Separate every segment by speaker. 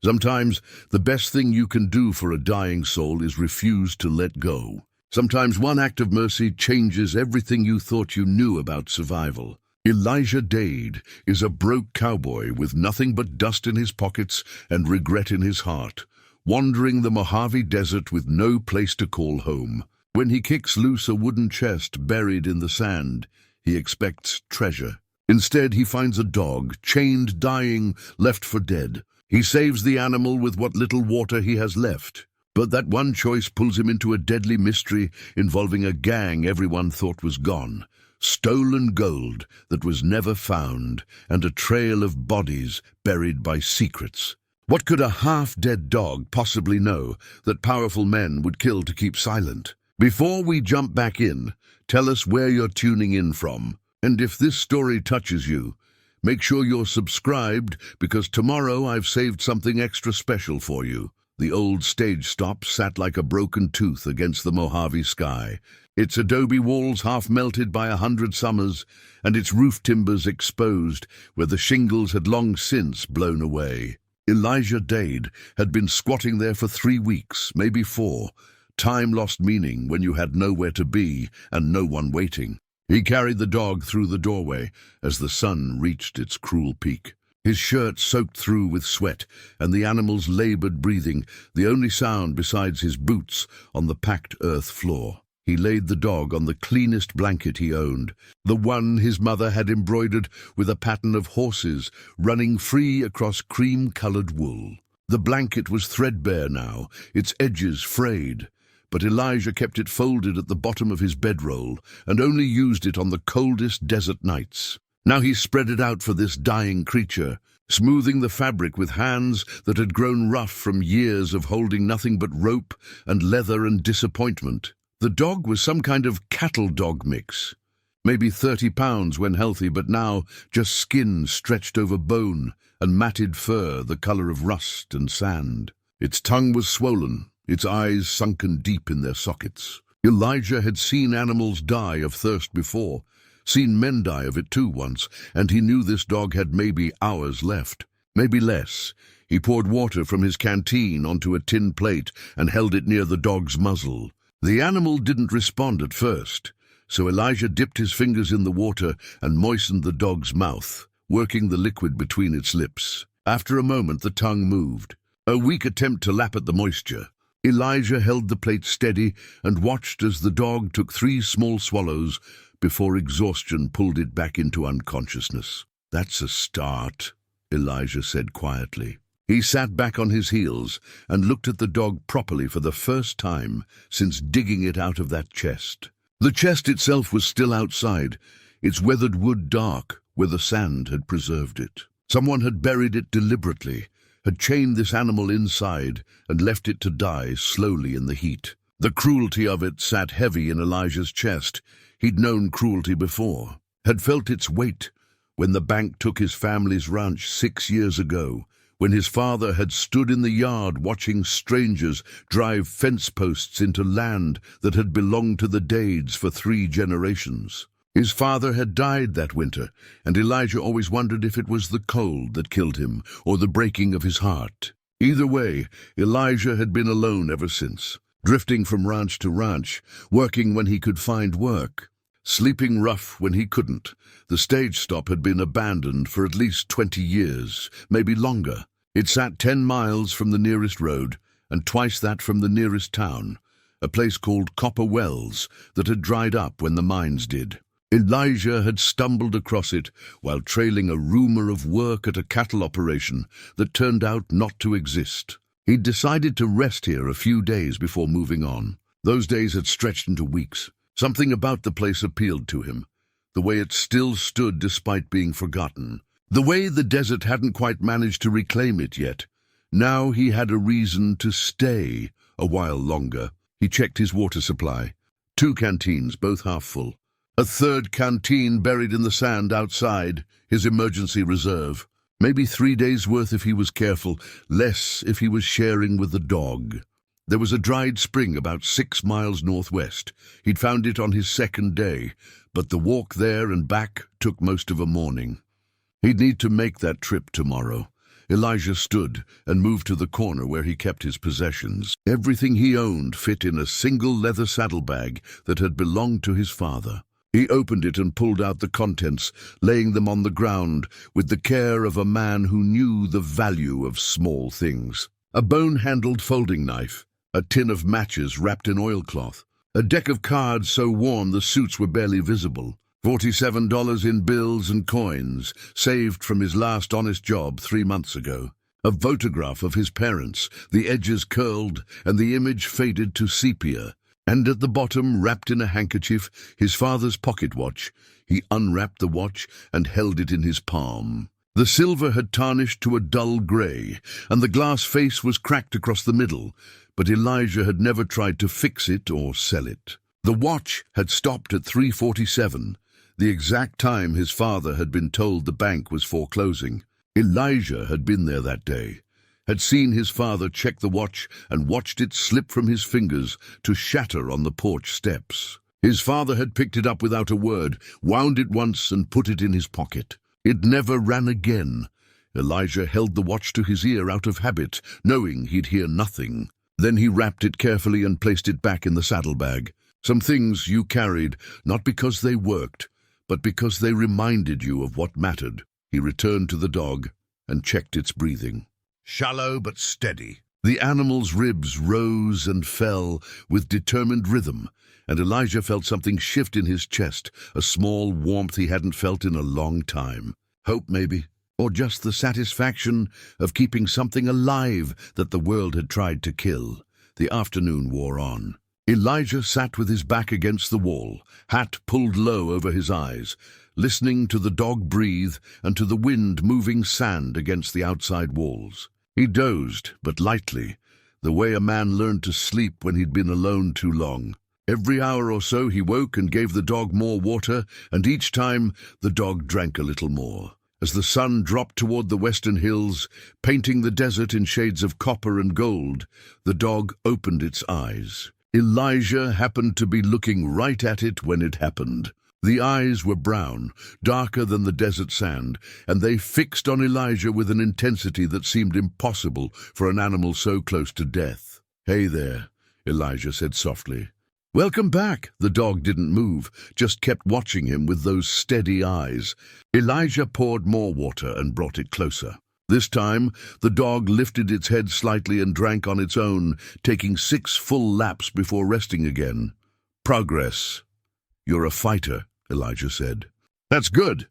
Speaker 1: Sometimes the best thing you can do for a dying soul is refuse to let go. Sometimes one act of mercy changes everything you thought you knew about survival. Elijah Dade is a broke cowboy with nothing but dust in his pockets and regret in his heart, wandering the Mojave Desert with no place to call home. When he kicks loose a wooden chest buried in the sand, he expects treasure. Instead, he finds a dog, chained, dying, left for dead. He saves the animal with what little water he has left. But that one choice pulls him into a deadly mystery involving a gang everyone thought was gone. Stolen gold that was never found, and a trail of bodies buried by secrets. What could a half-dead dog possibly know that powerful men would kill to keep silent? Before we jump back in, tell us where you're tuning in from. And if this story touches you, make sure you're subscribed, because tomorrow I've saved something extra special for you. The old stage stop sat like a broken tooth against the Mojave sky, its adobe walls half melted by 100 summers, and its roof timbers exposed where the shingles had long since blown away. Elijah Dade had been squatting there for 3 weeks, maybe 4. Time lost meaning when you had nowhere to be and no one waiting. He carried the dog through the doorway as the sun reached its cruel peak. His shirt soaked through with sweat, and the animal's labored breathing, the only sound besides his boots on the packed earth floor. He laid the dog on the cleanest blanket he owned, the one his mother had embroidered with a pattern of horses running free across cream-colored wool. The blanket was threadbare now, its edges frayed, but Elijah kept it folded at the bottom of his bedroll and only used it on the coldest desert nights. Now he spread it out for this dying creature, smoothing the fabric with hands that had grown rough from years of holding nothing but rope and leather and disappointment. The dog was some kind of cattle dog mix, maybe 30 pounds when healthy, but now just skin stretched over bone and matted fur the color of rust and sand. Its tongue was swollen, its eyes sunken deep in their sockets. Elijah had seen animals die of thirst before, seen men die of it too once, and he knew this dog had maybe hours left, maybe less. He poured water from his canteen onto a tin plate and held it near the dog's muzzle. The animal didn't respond at first, so Elijah dipped his fingers in the water and moistened the dog's mouth, working the liquid between its lips. After a moment, the tongue moved, a weak attempt to lap at the moisture. Elijah held the plate steady and watched as the dog took 3 small swallows before exhaustion pulled it back into unconsciousness. "That's a start," Elijah said quietly. He sat back on his heels and looked at the dog properly for the first time since digging it out of that chest. The chest itself was still outside, its weathered wood dark where the sand had preserved it. Someone had buried it deliberately, had chained this animal inside and left it to die slowly in the heat. The cruelty of it sat heavy in Elijah's chest. He'd known cruelty before, had felt its weight when the bank took his family's ranch 6 years ago, when his father had stood in the yard watching strangers drive fence posts into land that had belonged to the Dades for 3 generations. His father had died that winter, and Elijah always wondered if it was the cold that killed him or the breaking of his heart. Either way, Elijah had been alone ever since, drifting from ranch to ranch, working when he could find work, sleeping rough when he couldn't. The stage stop had been abandoned for at least 20 years, maybe longer. It sat 10 miles from the nearest road and twice that from the nearest town, a place called Copper Wells that had dried up when the mines did. Elijah had stumbled across it while trailing a rumor of work at a cattle operation that turned out not to exist. He'd decided to rest here a few days before moving on. Those days had stretched into weeks. Something about the place appealed to him, the way it still stood despite being forgotten, the way the desert hadn't quite managed to reclaim it yet. Now he had a reason to stay a while longer. He checked his water supply. 2 canteens, both half full. A 3rd canteen buried in the sand outside, his emergency reserve. Maybe 3 days' worth if he was careful, less if he was sharing with the dog. There was a dried spring about 6 miles northwest. He'd found it on his 2nd day, but the walk there and back took most of a morning. He'd need to make that trip tomorrow, Elijah stood and moved to the corner where he kept his possessions. Everything he owned fit in a single leather saddlebag that had belonged to his father. He opened it and pulled out the contents, laying them on the ground with the care of a man who knew the value of small things. A bone-handled folding knife, a tin of matches wrapped in oilcloth, a deck of cards so worn the suits were barely visible, $47 in bills and coins, saved from his last honest job 3 months ago. A photograph of his parents, the edges curled and the image faded to sepia, and at the bottom, wrapped in a handkerchief, his father's pocket watch. He unwrapped the watch and held it in his palm. The silver had tarnished to a dull grey, and the glass face was cracked across the middle, but Elijah had never tried to fix it or sell it. The watch had stopped at 3:47, the exact time his father had been told the bank was foreclosing. Elijah had been there that day, had seen his father check the watch and watched it slip from his fingers to shatter on the porch steps. His father had picked it up without a word, wound it once and put it in his pocket. It never ran again. Elijah held the watch to his ear out of habit, knowing he'd hear nothing. Then he wrapped it carefully and placed it back in the saddlebag. Some things you carried, not because they worked, but because they reminded you of what mattered. He returned to the dog and checked its breathing. Shallow but steady. The animal's ribs rose and fell with determined rhythm, and Elijah felt something shift in his chest, a small warmth he hadn't felt in a long time. Hope, maybe, or just the satisfaction of keeping something alive that the world had tried to kill. The afternoon wore on. Elijah sat with his back against the wall, hat pulled low over his eyes, listening to the dog breathe and to the wind moving sand against the outside walls. He dozed, but lightly, the way a man learned to sleep when he'd been alone too long. Every hour or so he woke and gave the dog more water, and each time the dog drank a little more. As the sun dropped toward the western hills, painting the desert in shades of copper and gold, the dog opened its eyes. Elijah happened to be looking right at it when it happened. The eyes were brown, darker than the desert sand, and they fixed on Elijah with an intensity that seemed impossible for an animal so close to death. "Hey there," Elijah said softly. "Welcome back." The dog didn't move, just kept watching him with those steady eyes. Elijah poured more water and brought it closer. This time, the dog lifted its head slightly and drank on its own, taking 6 full laps before resting again. "Progress. You're a fighter," Elijah said. "That's good.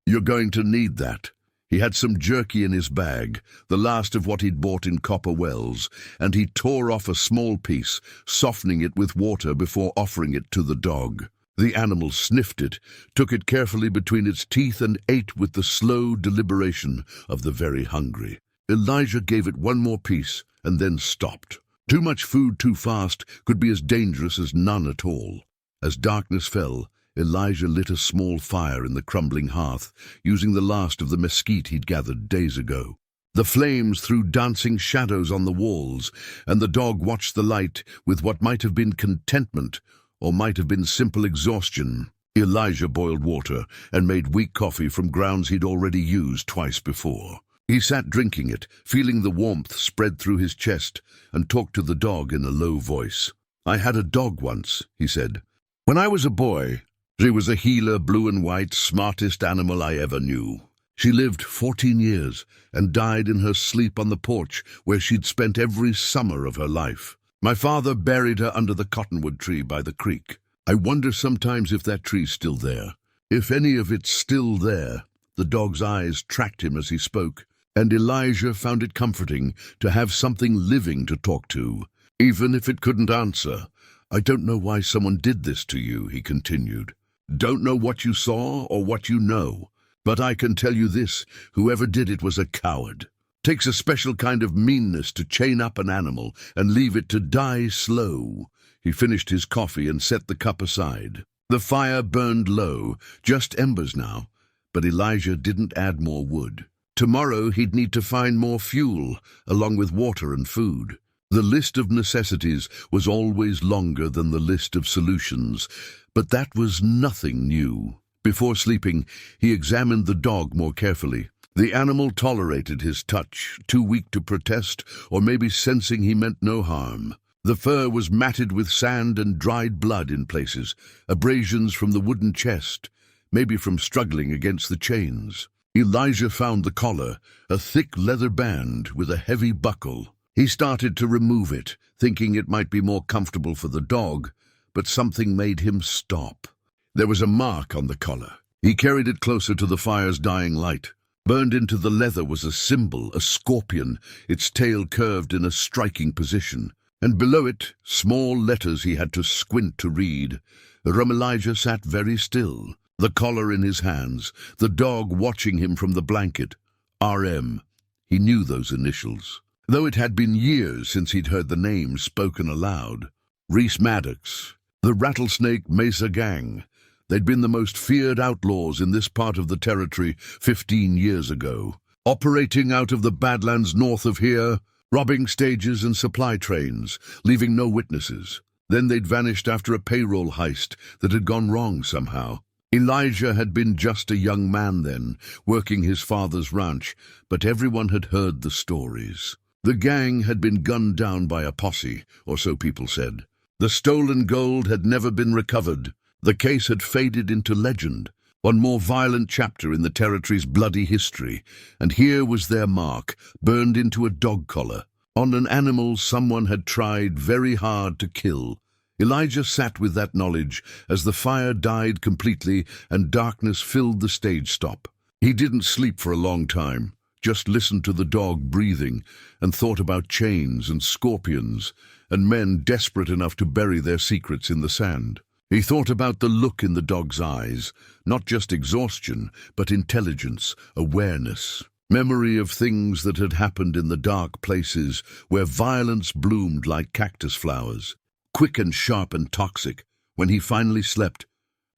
Speaker 1: You're going to need that." He had some jerky in his bag, the last of what he'd bought in Copper Wells, and he tore off a small piece, softening it with water before offering it to the dog. The animal sniffed it, took it carefully between its teeth and ate with the slow deliberation of the very hungry. Elijah gave it one more piece and then stopped. Too much food too fast could be as dangerous as none at all. As darkness fell, Elijah lit a small fire in the crumbling hearth, using the last of the mesquite he'd gathered days ago. The flames threw dancing shadows on the walls, and the dog watched the light with what might have been contentment or might have been simple exhaustion. Elijah boiled water and made weak coffee from grounds he'd already used twice before. He sat drinking it, feeling the warmth spread through his chest, and talked to the dog in a low voice. "I had a dog once," he said. "When I was a boy, she was a Gila, blue and white, smartest animal I ever knew. She lived 14 years and died in her sleep on the porch where she'd spent every summer of her life. My father buried her under the cottonwood tree by the creek. I wonder sometimes if that tree's still there. If any of it's still there." The dog's eyes tracked him as he spoke, and Elijah found it comforting to have something living to talk to, even if it couldn't answer. "I don't know why someone did this to you," he continued. "Don't know what you saw or what you know, but I can tell you this, whoever did it was a coward. Takes a special kind of meanness to chain up an animal and leave it to die slow." He finished his coffee and set the cup aside. The fire burned low, just embers now, but Elijah didn't add more wood. Tomorrow he'd need to find more fuel, along with water and food. The list of necessities was always longer than the list of solutions, but that was nothing new. Before sleeping, he examined the dog more carefully. The animal tolerated his touch, too weak to protest, or maybe sensing he meant no harm. The fur was matted with sand and dried blood in places, abrasions from the wooden chest, maybe from struggling against the chains. Elijah found the collar, a thick leather band with a heavy buckle. He started to remove it, thinking it might be more comfortable for the dog, but something made him stop. There was a mark on the collar. He carried it closer to the fire's dying light. Burned into the leather was a symbol, a scorpion, its tail curved in a striking position. And below it, small letters he had to squint to read. Elijah sat very still, the collar in his hands, the dog watching him from the blanket. RM. He knew those initials, though it had been years since he'd heard the name spoken aloud. Reese Maddox, the Rattlesnake Mesa Gang. They'd been the most feared outlaws in this part of the territory 15 years ago, operating out of the Badlands north of here, robbing stages and supply trains, leaving no witnesses. Then they'd vanished after a payroll heist that had gone wrong somehow. Elijah had been just a young man then, working his father's ranch, but everyone had heard the stories. The gang had been gunned down by a posse, or so people said. The stolen gold had never been recovered. The case had faded into legend, one more violent chapter in the territory's bloody history, and here was their mark, burned into a dog collar, on an animal someone had tried very hard to kill. Elijah sat with that knowledge as the fire died completely and darkness filled the stage stop. He didn't sleep for a long time, just listened to the dog breathing and thought about chains and scorpions and men desperate enough to bury their secrets in the sand. He thought about the look in the dog's eyes, not just exhaustion, but intelligence, awareness, memory of things that had happened in the dark places where violence bloomed like cactus flowers, quick and sharp and toxic. When he finally slept,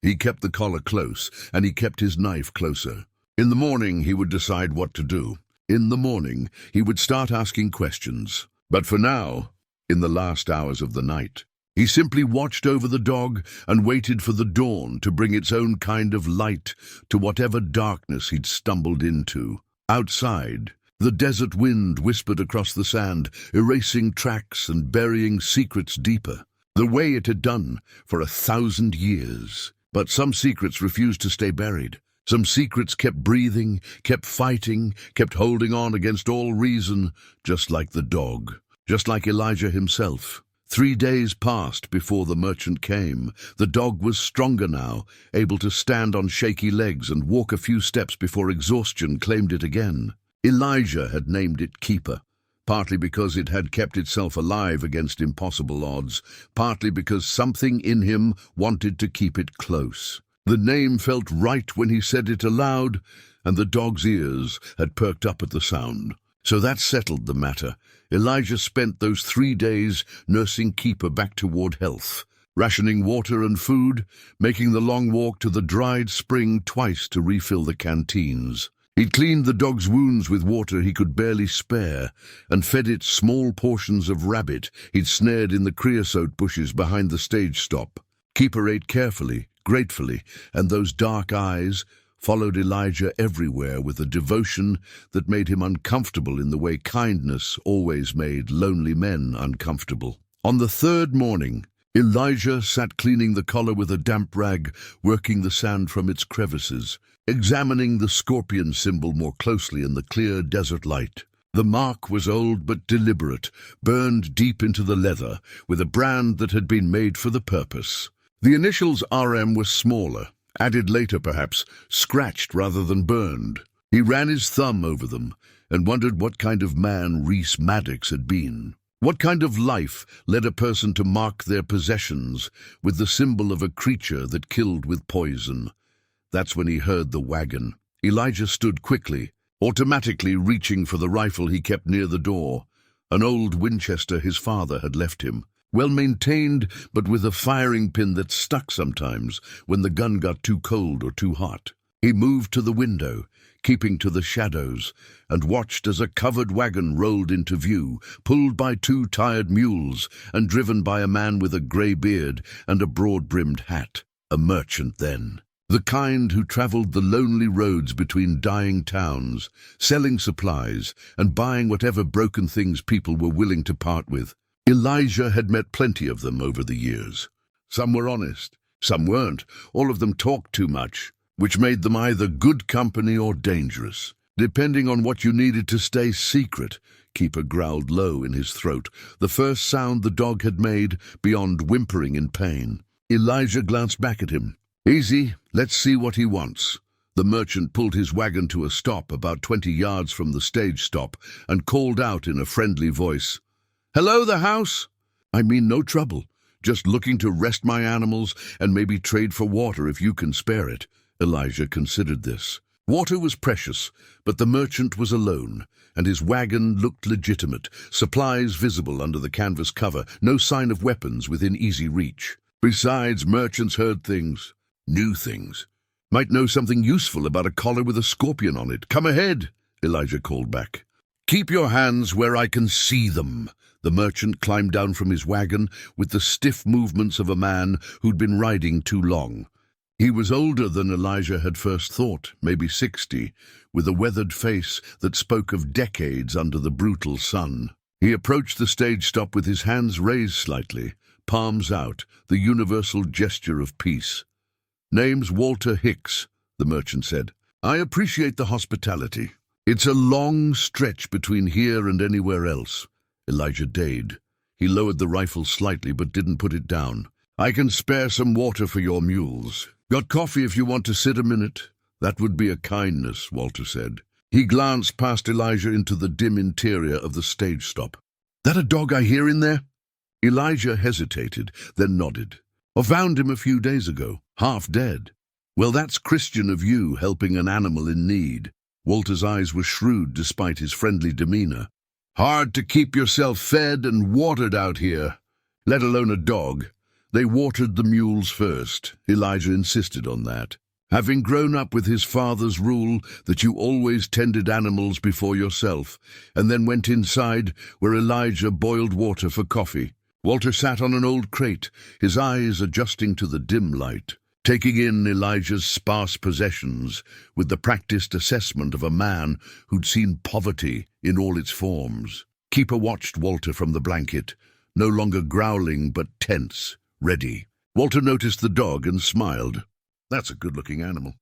Speaker 1: he kept the collar close, and he kept his knife closer. In the morning, he would decide what to do. In the morning, he would start asking questions. But for now, in the last hours of the night, he simply watched over the dog and waited for the dawn to bring its own kind of light to whatever darkness he'd stumbled into. Outside, the desert wind whispered across the sand, erasing tracks and burying secrets deeper, the way it had done for 1,000 years. But some secrets refused to stay buried. Some secrets kept breathing, kept fighting, kept holding on against all reason, just like the dog, just like Elijah himself. 3 days passed before the merchant came. The dog was stronger now, able to stand on shaky legs and walk a few steps before exhaustion claimed it again. Elijah had named it Keeper, partly because it had kept itself alive against impossible odds, partly because something in him wanted to keep it close. The name felt right when he said it aloud, and the dog's ears had perked up at the sound. So that settled the matter. Elijah spent those 3 days nursing Keeper back toward health, rationing water and food, making the long walk to the dried spring twice to refill the canteens. He'd cleaned the dog's wounds with water he could barely spare, and fed it small portions of rabbit he'd snared in the creosote bushes behind the stage stop. Keeper ate carefully, gratefully, and those dark eyes followed Elijah everywhere with a devotion that made him uncomfortable in the way kindness always made lonely men uncomfortable. On the 3rd morning, Elijah sat cleaning the collar with a damp rag, working the sand from its crevices, examining the scorpion symbol more closely in the clear desert light. The mark was old but deliberate, burned deep into the leather, with a brand that had been made for the purpose. The initials RM were smaller, added later perhaps, scratched rather than burned. He ran his thumb over them and wondered what kind of man Reese Maddox had been. What kind of life led a person to mark their possessions with the symbol of a creature that killed with poison? That's when he heard the wagon. Elijah stood quickly, automatically reaching for the rifle he kept near the door, an old Winchester his father had left him. Well-maintained, but with a firing pin that stuck sometimes when the gun got too cold or too hot. He moved to the window, keeping to the shadows, and watched as a covered wagon rolled into view, pulled by 2 tired mules and driven by a man with a grey beard and a broad-brimmed hat. A merchant then. The kind who traveled the lonely roads between dying towns, selling supplies and buying whatever broken things people were willing to part with. Elijah had met plenty of them over the years. Some were honest, some weren't. All of them talked too much, which made them either good company or dangerous, depending on what you needed to stay secret. Keeper growled low in his throat, the first sound the dog had made beyond whimpering in pain. Elijah glanced back at him. Easy, let's see what he wants. The merchant pulled his wagon to a stop about 20 yards from the stage stop and called out in a friendly voice, "Hello, the house? I mean no trouble. Just looking to rest my animals and maybe trade for water if you can spare it." Elijah considered this. Water was precious, but the merchant was alone, and his wagon looked legitimate, supplies visible under the canvas cover, no sign of weapons within easy reach. Besides, merchants heard things, knew things. Might know something useful about a collar with a scorpion on it. "Come ahead," Elijah called back. "Keep your hands where I can see them." The merchant climbed down from his wagon with the stiff movements of a man who'd been riding too long. He was older than Elijah had first thought, maybe 60, with a weathered face that spoke of decades under the brutal sun. He approached the stage stop with his hands raised slightly, palms out, the universal gesture of peace. "Name's Walter Hicks," the merchant said. "I appreciate the hospitality. It's a long stretch between here and anywhere else." Elijah Dade. He lowered the rifle slightly but didn't put it down. "I can spare some water for your mules. Got coffee if you want to sit a minute?" "That would be a kindness," Walter said. He glanced past Elijah into the dim interior of the stage stop. "That a dog I hear in there?" Elijah hesitated, then nodded. "I found him a few days ago, half dead." "Well, that's Christian of you, helping an animal in need." Walter's eyes were shrewd despite his friendly demeanor. "Hard to keep yourself fed and watered out here, let alone a dog." They watered the mules first. Elijah insisted on that. Having grown up with his father's rule that you always tended animals before yourself, and then went inside where Elijah boiled water for coffee. Walter sat on an old crate, his eyes adjusting to the dim light, taking in Elijah's sparse possessions with the practiced assessment of a man who'd seen poverty in all its forms. Keeper watched Walter from the blanket, no longer growling but tense, ready. Walter noticed the dog and smiled. "That's a good-looking animal."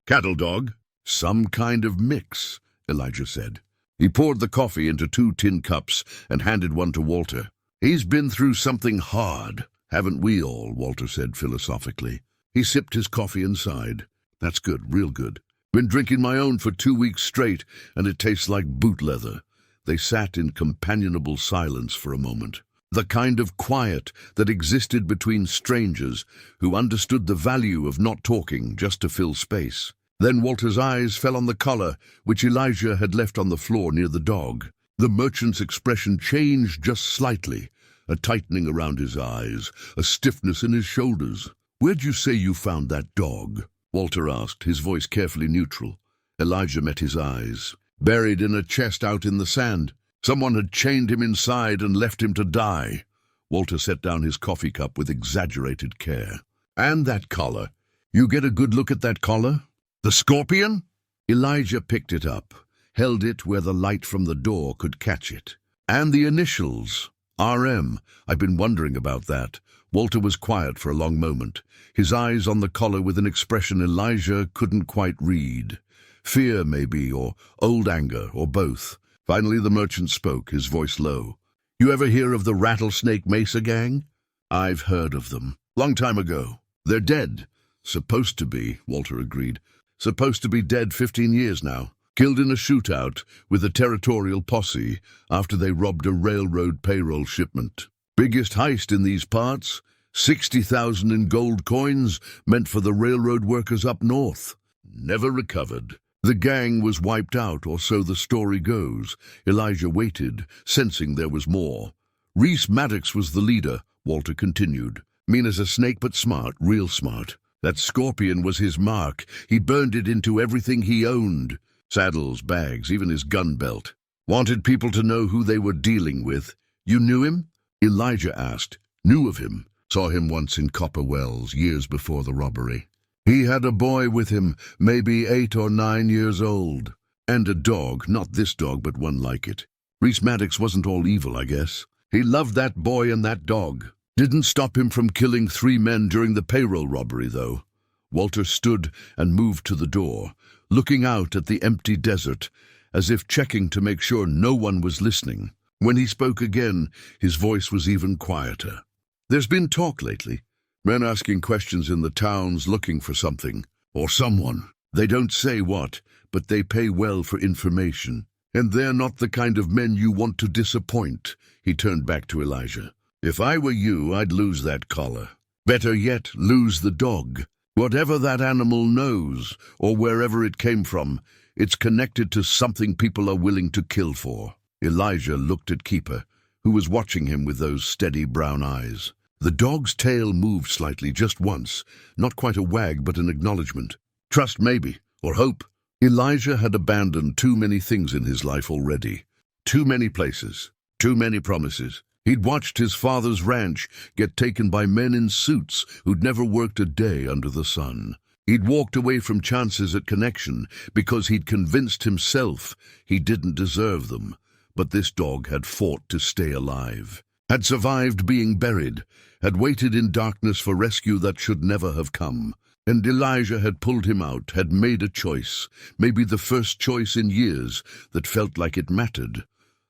Speaker 1: "Cattle dog?" "Some kind of mix," Elijah said. He poured the coffee into 2 tin cups and handed one to Walter. "He's been through something hard, haven't we all?" Walter said philosophically. He sipped his coffee and sighed. "That's good, real good. Been drinking my own for 2 weeks straight, and it tastes like boot leather." They sat in companionable silence for a moment. The kind of quiet that existed between strangers who understood the value of not talking just to fill space. Then Walter's eyes fell on the collar, which Elijah had left on the floor near the dog. The merchant's expression changed just slightly, a tightening around his eyes, a stiffness in his shoulders. "Where'd you say you found that dog?" Walter asked, his voice carefully neutral. Elijah met his eyes. "Buried in a chest out in the sand. Someone had chained him inside and left him to die." Walter set down his coffee cup with exaggerated care. "And that collar. You get a good look at that collar? The scorpion?" Elijah picked it up, held it where the light from the door could catch it. "And the initials. RM. I've been wondering about that." Walter was quiet for a long moment, his eyes on the collar with an expression Elijah couldn't quite read. Fear, maybe, or old anger, or both. Finally the merchant spoke, his voice low. "You ever hear of the Rattlesnake Mesa gang?" "I've heard of them. Long time ago. They're dead." "Supposed to be," Walter agreed. "Supposed to be dead 15 years now. Killed in a shootout with a territorial posse after they robbed a railroad payroll shipment. Biggest heist in these parts. 60,000 in gold coins meant for the railroad workers up north. Never recovered. The gang was wiped out, or so the story goes." Elijah waited, sensing there was more. "Reese Maddox was the leader," Walter continued. "Mean as a snake, but smart, real smart. That scorpion was his mark. He burned it into everything he owned. Saddles, bags, even his gun belt. Wanted people to know who they were dealing with." "You knew him?" Elijah asked. "Knew of him. Saw him once in Copper Wells, years before the robbery." He had a boy with him, maybe 8 or 9 years old. And a dog, not this dog, but one like it. Reese Maddox wasn't all evil, I guess. He loved that boy and that dog. Didn't stop him from killing 3 men during the payroll robbery, though. Walter stood and moved to the door, looking out at the empty desert, as if checking to make sure no one was listening. When he spoke again, his voice was even quieter. There's been talk lately. Men asking questions in the towns looking for something, or someone. They don't say what, but they pay well for information. And they're not the kind of men you want to disappoint. He turned back to Elijah. If I were you, I'd lose that collar. Better yet, lose the dog. Whatever that animal knows, or wherever it came from, it's connected to something people are willing to kill for. Elijah looked at Keeper, who was watching him with those steady brown eyes. The dog's tail moved slightly just once, not quite a wag but an acknowledgement. Trust maybe, or hope. Elijah had abandoned too many things in his life already. Too many places, too many promises. He'd watched his father's ranch get taken by men in suits who'd never worked a day under the sun. He'd walked away from chances at connection because he'd convinced himself he didn't deserve them. But this dog had fought to stay alive, had survived being buried, had waited in darkness for rescue that should never have come. And Elijah had pulled him out, had made a choice, maybe the first choice in years, that felt like it mattered.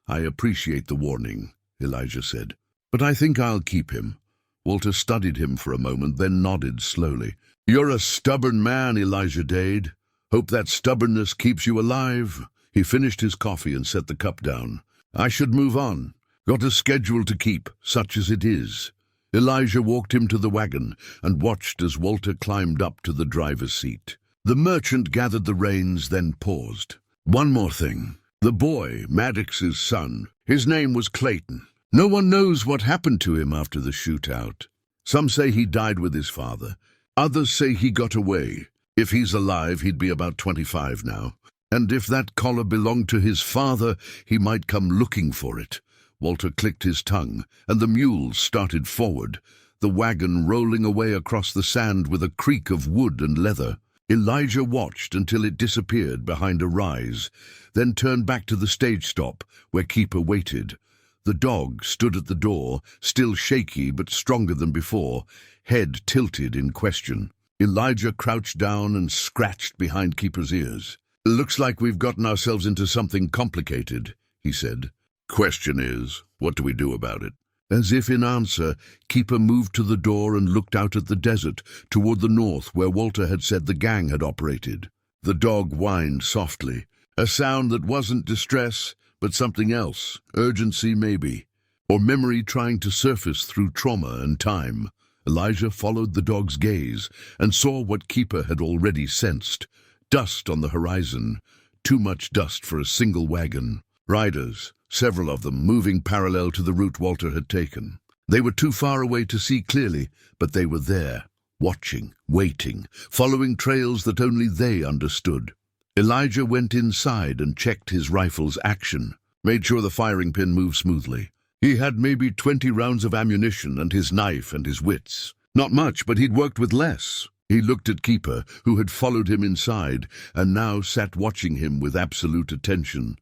Speaker 1: I appreciate the warning, Elijah said, but I think I'll keep him. Walter studied him for a moment, then nodded slowly. You're a stubborn man, Elijah Dade. Hope that stubbornness keeps you alive. He finished his coffee and set the cup down. I should move on. Got a schedule to keep, such as it is. Elijah walked him to the wagon and watched as Walter climbed up to the driver's seat. The merchant gathered the reins, then paused. One more thing. The boy, Maddox's son, his name was Clayton. No one knows what happened to him after the shootout. Some say he died with his father. Others say he got away. If he's alive, he'd be about 25 now. And if that collar belonged to his father, he might come looking for it. Walter clicked his tongue, and the mules started forward, the wagon rolling away across the sand with a creak of wood and leather. Elijah watched until it disappeared behind a rise, then turned back to the stage stop, where Keeper waited. The dog stood at the door, still shaky but stronger than before, head tilted in question. Elijah crouched down and scratched behind Keeper's ears. Looks like we've gotten ourselves into something complicated, he said. Question is, what do we do about it? As if in answer, Keeper moved to the door and looked out at the desert, toward the north where Walter had said the gang had operated. The dog whined softly, a sound that wasn't distress, but something else, urgency maybe, or memory trying to surface through trauma and time. Elijah followed the dog's gaze and saw what Keeper had already sensed. Dust on the horizon, too much dust for a single wagon. Riders, several of them moving parallel to the route Walter had taken. They were too far away to see clearly, but they were there, watching, waiting, following trails that only they understood. Elijah went inside and checked his rifle's action, made sure the firing pin moved smoothly. He had maybe 20 rounds of ammunition and his knife and his wits. Not much, but he'd worked with less. He looked at Keeper, who had followed him inside, and now sat watching him with absolute attention.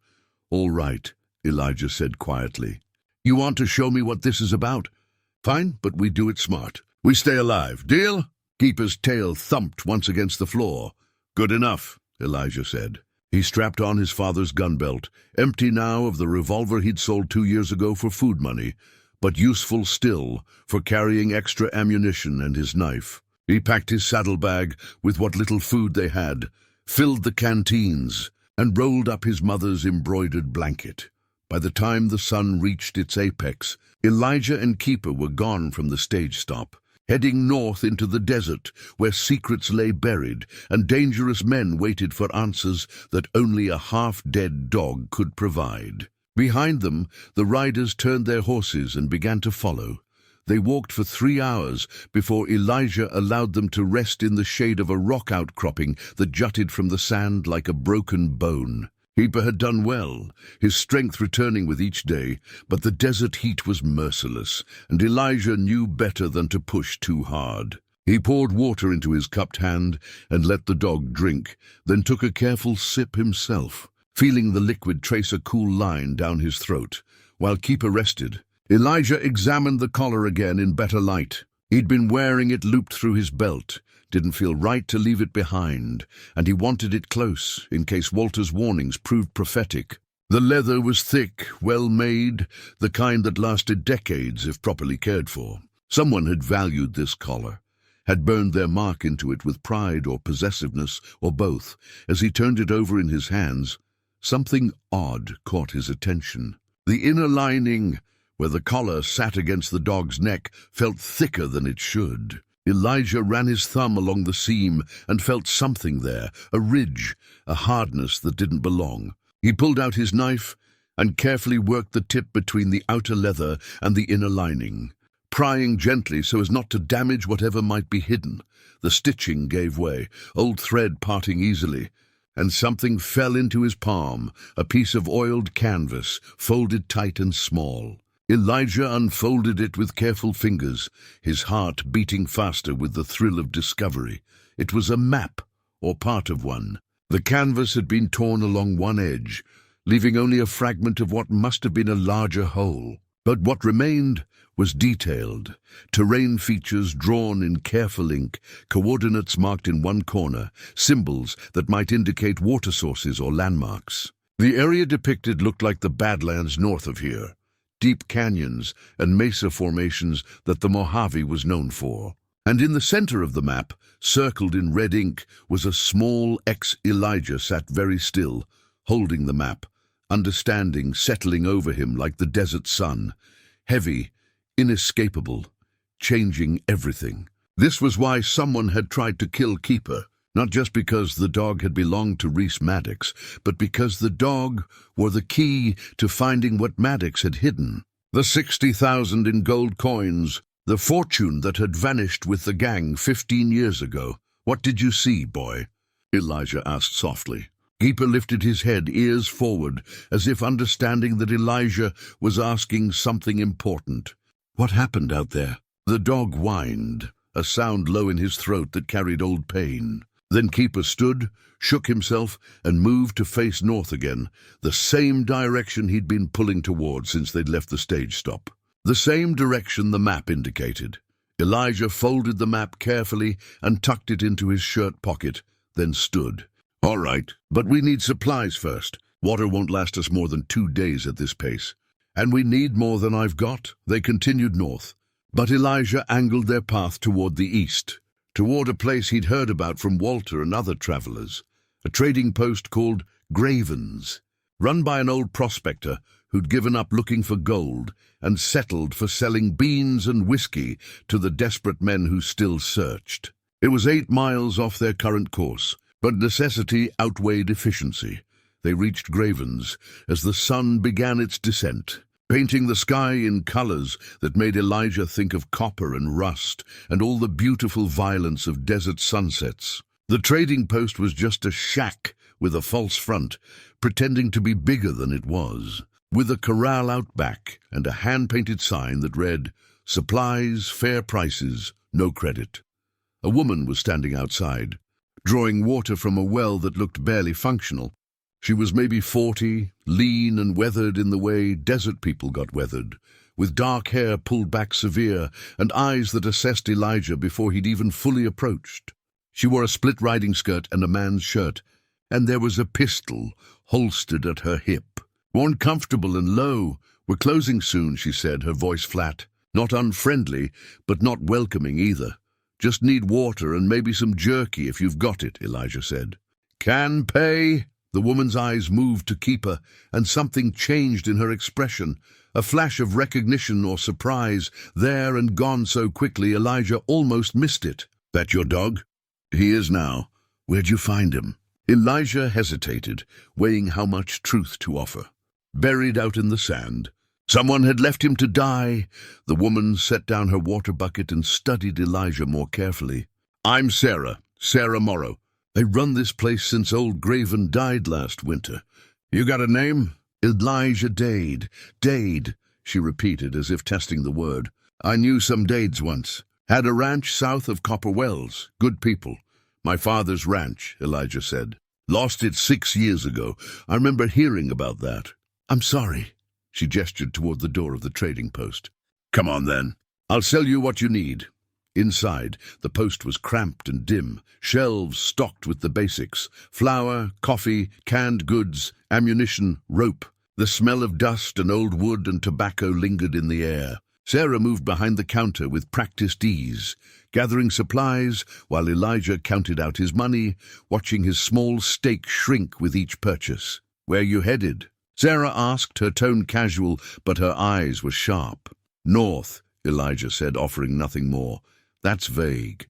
Speaker 1: All right, Elijah said quietly. You want to show me what this is about? Fine, but we do it smart. We stay alive. Deal? Keeper's tail thumped once against the floor. Good enough, Elijah said. He strapped on his father's gun belt, empty now of the revolver he'd sold 2 years ago for food money, but useful still for carrying extra ammunition and his knife. He packed his saddlebag with what little food they had, filled the canteens, and rolled up his mother's embroidered blanket. By the time the sun reached its apex, Elijah and Keeper were gone from the stage stop, heading north into the desert where secrets lay buried and dangerous men waited for answers that only a half-dead dog could provide. Behind them, the riders turned their horses and began to follow. They walked for 3 hours before Elijah allowed them to rest in the shade of a rock outcropping that jutted from the sand like a broken bone. Keeper had done well, his strength returning with each day, but the desert heat was merciless, and Elijah knew better than to push too hard. He poured water into his cupped hand and let the dog drink, then took a careful sip himself, feeling the liquid trace a cool line down his throat. While Keeper rested, Elijah examined the collar again in better light. He'd been wearing it looped through his belt, didn't feel right to leave it behind, and he wanted it close in case Walter's warnings proved prophetic. The leather was thick, well made, the kind that lasted decades if properly cared for. Someone had valued this collar, had burned their mark into it with pride or possessiveness, or both. As he turned it over in his hands, something odd caught his attention. The inner lining, where the collar sat against the dog's neck, felt thicker than it should. Elijah ran his thumb along the seam and felt something there, a ridge, a hardness that didn't belong. He pulled out his knife and carefully worked the tip between the outer leather and the inner lining, prying gently so as not to damage whatever might be hidden. The stitching gave way, old thread parting easily, and something fell into his palm, a piece of oiled canvas, folded tight and small. Elijah unfolded it with careful fingers, his heart beating faster with the thrill of discovery. It was a map, or part of one. The canvas had been torn along one edge, leaving only a fragment of what must have been a larger whole. But what remained was detailed, terrain features drawn in careful ink, coordinates marked in one corner, symbols that might indicate water sources or landmarks. The area depicted looked like the Badlands north of here, deep canyons and mesa formations that the Mojave was known for. And in the center of the map, circled in red ink, was a small Elijah sat very still, holding the map, understanding settling over him like the desert sun, heavy, inescapable, changing everything. This was why someone had tried to kill Keeper, not just because the dog had belonged to Reese Maddox, but because the dog were the key to finding what Maddox had hidden. The 60,000 in gold coins, the fortune that had vanished with the gang 15 years ago. What did you see, boy? Elijah asked softly. Keeper lifted his head, ears forward, as if understanding that Elijah was asking something important. What happened out there? The dog whined, a sound low in his throat that carried old pain. Then Keeper stood, shook himself, and moved to face north again, the same direction he'd been pulling toward since they'd left the stage stop. The same direction the map indicated. Elijah folded the map carefully and tucked it into his shirt pocket, then stood. All right, but we need supplies first. Water won't last us more than 2 days at this pace. And we need more than I've got. They continued north. But Elijah angled their path toward the east, toward a place he'd heard about from Walter and other travelers, a trading post called Graven's, run by an old prospector who'd given up looking for gold and settled for selling beans and whiskey to the desperate men who still searched. It was 8 miles off their current course, but necessity outweighed efficiency. They reached Graven's as the sun began its descent, painting the sky in colors that made Elijah think of copper and rust and all the beautiful violence of desert sunsets. The trading post was just a shack with a false front, pretending to be bigger than it was, with a corral out back and a hand-painted sign that read, "Supplies, fair prices, no credit." A woman was standing outside, drawing water from a well that looked barely functional. She was maybe 40, lean and weathered in the way desert people got weathered, with dark hair pulled back severe and eyes that assessed Elijah before he'd even fully approached. She wore a split riding skirt and a man's shirt, and there was a pistol holstered at her hip. "Worn comfortable and low. We're closing soon," she said, her voice flat. Not unfriendly, but not welcoming either. "Just need water and maybe some jerky if you've got it," Elijah said. "Can pay?" The woman's eyes moved to Keeper, and something changed in her expression, a flash of recognition or surprise, there and gone so quickly Elijah almost missed it. "That your dog?" "He is now. Where'd you find him?" Elijah hesitated, weighing how much truth to offer. "Buried out in the sand. Someone had left him to die." The woman set down her water bucket and studied Elijah more carefully. "I'm Sarah Morrow. I run this place since old Graven died last winter. You got a name?" "Elijah Dade." "Dade," she repeated as if testing the word. "I knew some Dades once. Had a ranch south of Copper Wells. Good people. My father's ranch, Elijah said. Lost it 6 years ago. I remember hearing about that. I'm sorry. She gestured toward the door of the trading post. Come on then. I'll sell you what you need. Inside, the post was cramped and dim, shelves stocked with the basics: flour, coffee, canned goods, ammunition, rope. The smell of dust and old wood and tobacco lingered in the air. Sarah moved behind the counter with practiced ease, gathering supplies while Elijah counted out his money, watching his small stake shrink with each purchase. Where you headed? Sarah asked, her tone casual, but her eyes were sharp. North, Elijah said, offering nothing more. That's vague.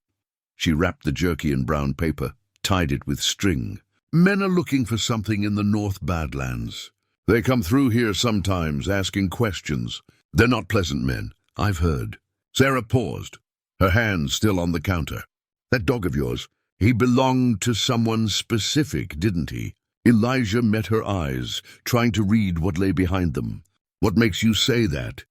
Speaker 1: She wrapped the jerky in brown paper, tied it with string. Men are looking for something in the North Badlands. They come through here sometimes, asking questions. They're not pleasant men, I've heard. Sarah paused, her hands still on the counter. That dog of yours, he belonged to someone specific, didn't he? Elijah met her eyes, trying to read what lay behind them. What makes you say that?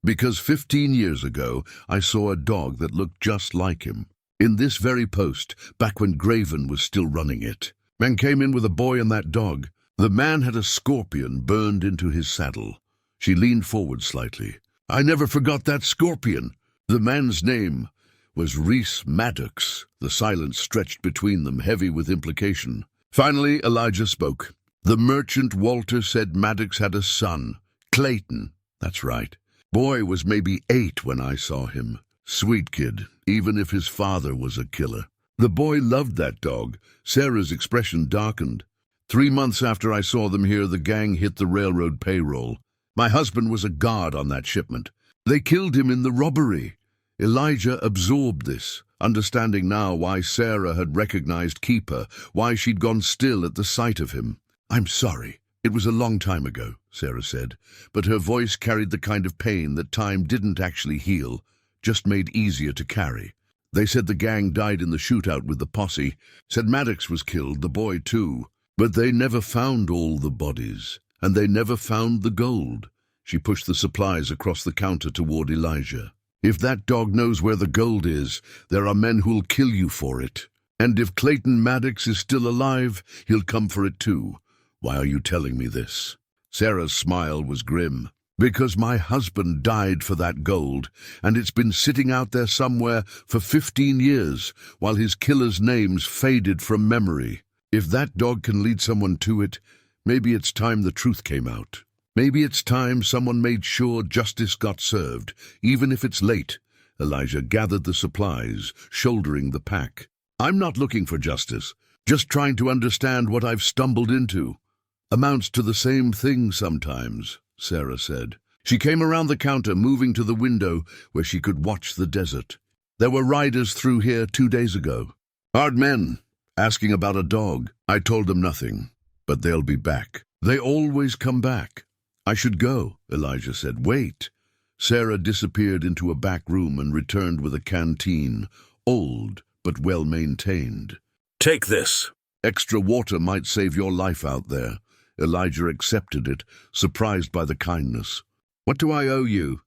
Speaker 1: Because 15 years ago, I saw a dog that looked just like him. In this very post, back when Graven was still running it. Man came in with a boy and that dog. The man had a scorpion burned into his saddle. She leaned forward slightly. I never forgot that scorpion. The man's name was Reese Maddox. The silence stretched between them, heavy with implication. Finally, Elijah spoke. The merchant Walter said Maddox had a son, Clayton. That's right. Boy was maybe 8 when I saw him. Sweet kid, even if his father was a killer. The boy loved that dog. Sarah's expression darkened. 3 months after I saw them here, the gang hit the railroad payroll. My husband was a guard on that shipment. They killed him in the robbery. Elijah absorbed this, understanding now why Sarah had recognized Keeper, why she'd gone still at the sight of him. I'm sorry. It was a long time ago, Sarah said, but her voice carried the kind of pain that time didn't actually heal, just made easier to carry. They said the gang died in the shootout with the posse, said Maddox was killed, the boy too, but they never found all the bodies, and they never found the gold. She pushed the supplies across the counter toward Elijah. If that dog knows where the gold is, there are men who'll kill you for it. And if Clayton Maddox is still alive, he'll come for it too. Why are you telling me this? Sarah's smile was grim. Because my husband died for that gold, and it's been sitting out there somewhere for 15 years, while his killer's names faded from memory. If that dog can lead someone to it, maybe it's time the truth came out. Maybe it's time someone made sure justice got served, even if it's late. Elijah gathered the supplies, shouldering the pack. I'm not looking for justice, just trying to understand what I've stumbled into. Amounts to the same thing sometimes, Sarah said. She came around the counter, moving to the window where she could watch the desert. There were riders through here 2 days ago. Hard men, asking about a dog. I told them nothing, but they'll be back. They always come back. I should go, Elijah said. Wait. Sarah disappeared into a back room and returned with a canteen, old but well-maintained. Take this. Extra water might save your life out there. Elijah accepted it, surprised by the kindness. What do I owe you?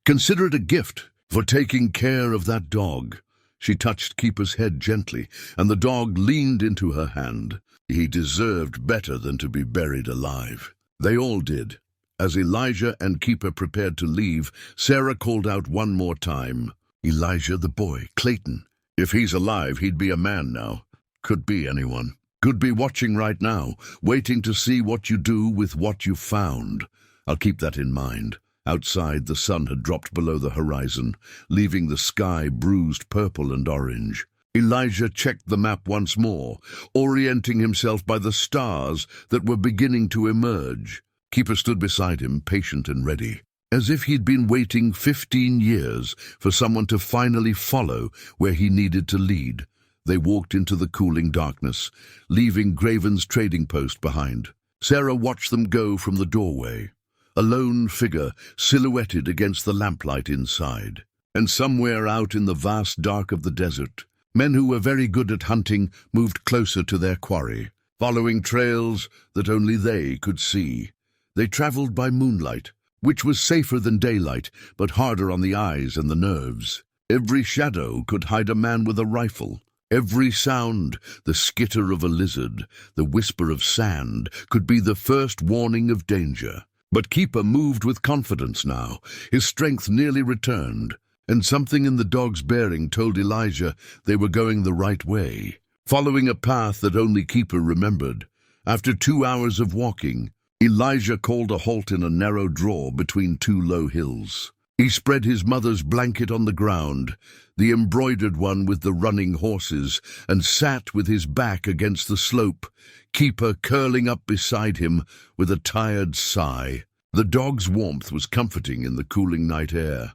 Speaker 1: Consider it a gift for taking care of that dog. She touched Keeper's head gently, and the dog leaned into her hand. He deserved better than to be buried alive. They all did. As Elijah and Keeper prepared to leave, Sarah called out one more time. Elijah, the boy, Clayton. If he's alive, he'd be a man now. Could be anyone. Could be watching right now, waiting to see what you do with what you found. I'll keep that in mind. Outside, the sun had dropped below the horizon, leaving the sky bruised purple and orange. Elijah checked the map once more, orienting himself by the stars that were beginning to emerge. Keeper stood beside him, patient and ready, as if he'd been waiting 15 years for someone to finally follow where he needed to lead. They walked into the cooling darkness, leaving Graven's trading post behind. Sarah watched them go from the doorway, a lone figure silhouetted against the lamplight inside. And somewhere out in the vast dark of the desert, men who were very good at hunting moved closer to their quarry, following trails that only they could see. They traveled by moonlight, which was safer than daylight, but harder on the eyes and the nerves. Every shadow could hide a man with a rifle. Every sound, the skitter of a lizard, the whisper of sand, could be the first warning of danger. But Keeper moved with confidence now. His strength nearly returned, and something in the dog's bearing told Elijah they were going the right way, following a path that only Keeper remembered. After 2 hours of walking, Elijah called a halt in a narrow draw between two low hills. He spread his mother's blanket on the ground, the embroidered one with the running horses, and sat with his back against the slope, Keeper curling up beside him with a tired sigh. The dog's warmth was comforting in the cooling night air,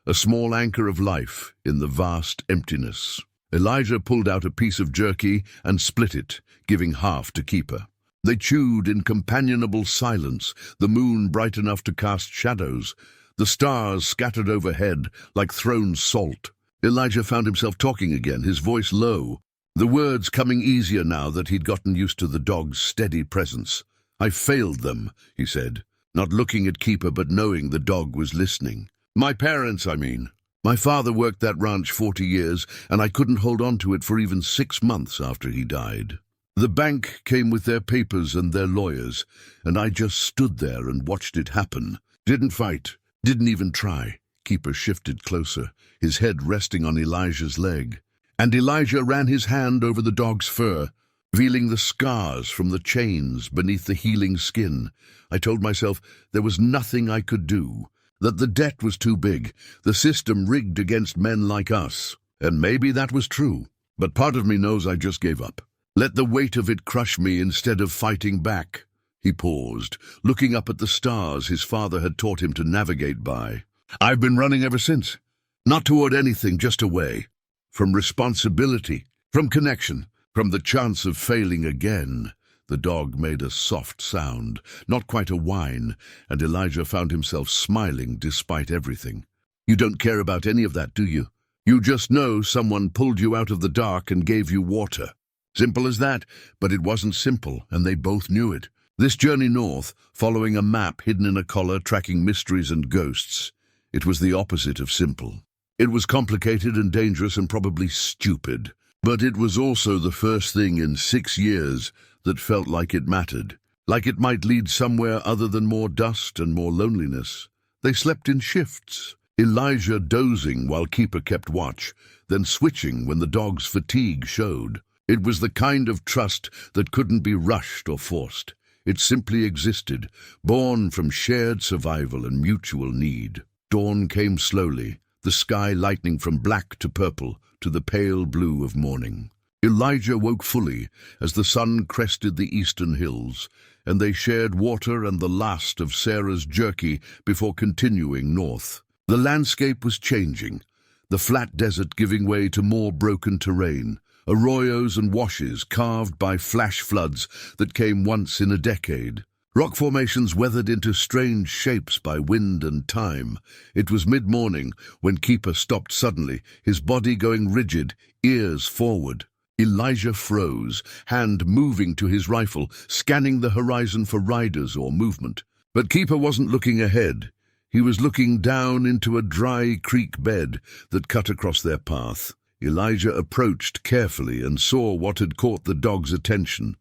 Speaker 1: a small anchor of life in the vast emptiness. Elijah pulled out a piece of jerky and split it, giving half to Keeper. They chewed in companionable silence, the moon bright enough to cast shadows, the stars scattered overhead like thrown salt. Elijah found himself talking again, his voice low, the words coming easier now that he'd gotten used to the dog's steady presence. "I failed them," he said, not looking at Keeper but knowing the dog was listening. "My parents, I mean. My father worked that ranch 40 years, and I couldn't hold on to it for even 6 months after he died. The bank came with their papers and their lawyers, and I just stood there and watched it happen. Didn't fight. Didn't even try." Keeper shifted closer, his head resting on Elijah's leg, and Elijah ran his hand over the dog's fur, feeling the scars from the chains beneath the healing skin. I told myself there was nothing I could do, that the debt was too big, the system rigged against men like us. And maybe that was true, but part of me knows I just gave up. Let the weight of it crush me instead of fighting back. He paused, looking up at the stars his father had taught him to navigate by. "I've been running ever since. Not toward anything, just away. From responsibility, from connection, from the chance of failing again." The dog made a soft sound, not quite a whine, and Elijah found himself smiling despite everything. "You don't care about any of that, do you? You just know someone pulled you out of the dark and gave you water. Simple as that, but it wasn't simple, and they both knew it. This journey north, following a map hidden in a collar tracking mysteries and ghosts, it was the opposite of simple. It was complicated and dangerous and probably stupid, but it was also the first thing in 6 years that felt like it mattered, like it might lead somewhere other than more dust and more loneliness. They slept in shifts, Elijah dozing while Keeper kept watch, then switching when the dog's fatigue showed. It was the kind of trust that couldn't be rushed or forced. It simply existed, born from shared survival and mutual need. Dawn came slowly, the sky lightening from black to purple to the pale blue of morning. Elijah woke fully as the sun crested the eastern hills, and they shared water and the last of Sarah's jerky before continuing north. The landscape was changing, the flat desert giving way to more broken terrain, arroyos and washes carved by flash floods that came once in a decade. Rock formations weathered into strange shapes by wind and time. It was mid-morning when Keeper stopped suddenly, his body going rigid, ears forward. Elijah froze, hand moving to his rifle, scanning the horizon for riders or movement. But Keeper wasn't looking ahead. He was looking down into a dry creek bed that cut across their path. Elijah approached carefully and saw what had caught the dog's attention.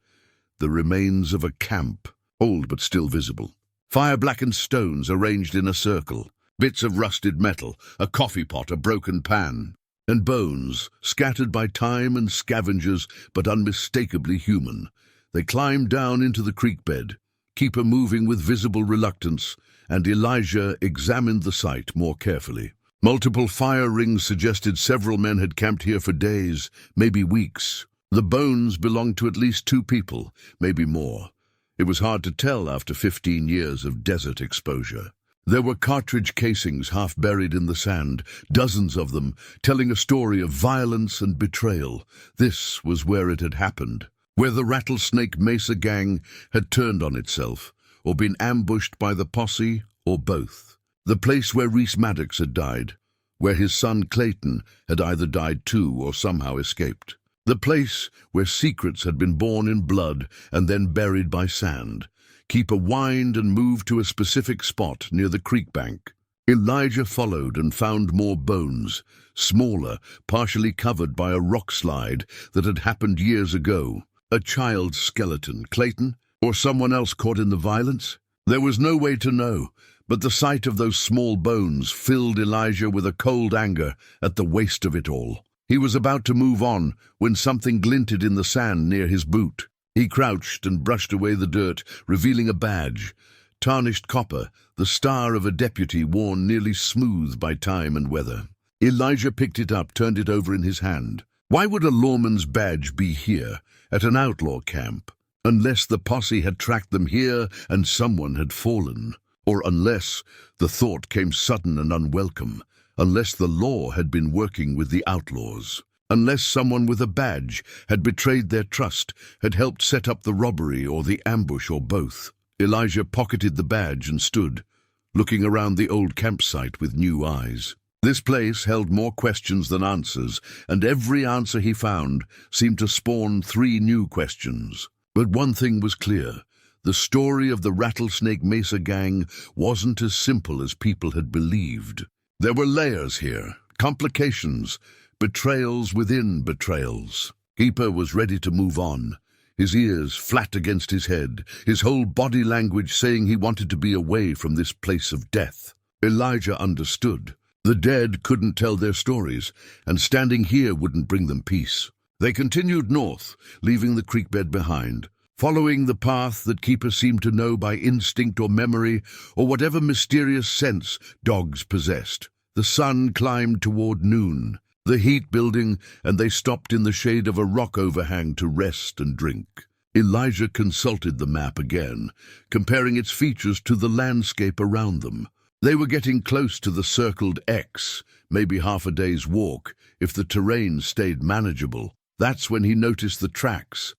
Speaker 1: The remains of a camp, old but still visible. Fire-blackened stones arranged in a circle, bits of rusted metal, a coffee pot, a broken pan, and bones, scattered by time and scavengers, but unmistakably human. They climbed down into the creek bed, Keeper moving with visible reluctance, and Elijah examined the site more carefully. Multiple fire rings suggested several men had camped here for days, maybe weeks. The bones belonged to at least 2 people, maybe more. It was hard to tell after 15 years of desert exposure. There were cartridge casings half buried in the sand, dozens of them, telling a story of violence and betrayal. This was where it had happened, where the Rattlesnake Mesa gang had turned on itself, or been ambushed by the posse, or both. The place where Reese Maddox had died, where his son Clayton had either died too or somehow escaped. The place where secrets had been born in blood and then buried by sand. Keeper whined and moved to a specific spot near the creek bank. Elijah followed and found more bones, smaller, partially covered by a rock slide that had happened years ago. A child's skeleton, Clayton, or someone else caught in the violence? There was no way to know, but the sight of those small bones filled Elijah with a cold anger at the waste of it all. He was about to move on when something glinted in the sand near his boot. He crouched and brushed away the dirt, revealing a badge. Tarnished copper, the star of a deputy worn nearly smooth by time and weather. Elijah picked it up, turned it over in his hand. Why would a lawman's badge be here, at an outlaw camp? Unless the posse had tracked them here and someone had fallen. Or unless the thought came sudden and unwelcome. Unless the law had been working with the outlaws. Unless someone with a badge had betrayed their trust, had helped set up the robbery or the ambush or both. Elijah pocketed the badge and stood, looking around the old campsite with new eyes. This place held more questions than answers, and every answer he found seemed to spawn 3 new questions. But one thing was clear. The story of the Rattlesnake Mesa gang wasn't as simple as people had believed. There were layers here, complications, betrayals within betrayals. Keeper was ready to move on, his ears flat against his head, his whole body language saying he wanted to be away from this place of death. Elijah understood. The dead couldn't tell their stories, and standing here wouldn't bring them peace. They continued north, leaving the creek bed behind, following the path that Keeper seemed to know by instinct or memory or whatever mysterious sense dogs possessed. The sun climbed toward noon, the heat building, and they stopped in the shade of a rock overhang to rest and drink. Elijah consulted the map again, comparing its features to the landscape around them. They were getting close to the circled X, maybe half a day's walk, if the terrain stayed manageable. That's when he noticed the tracks.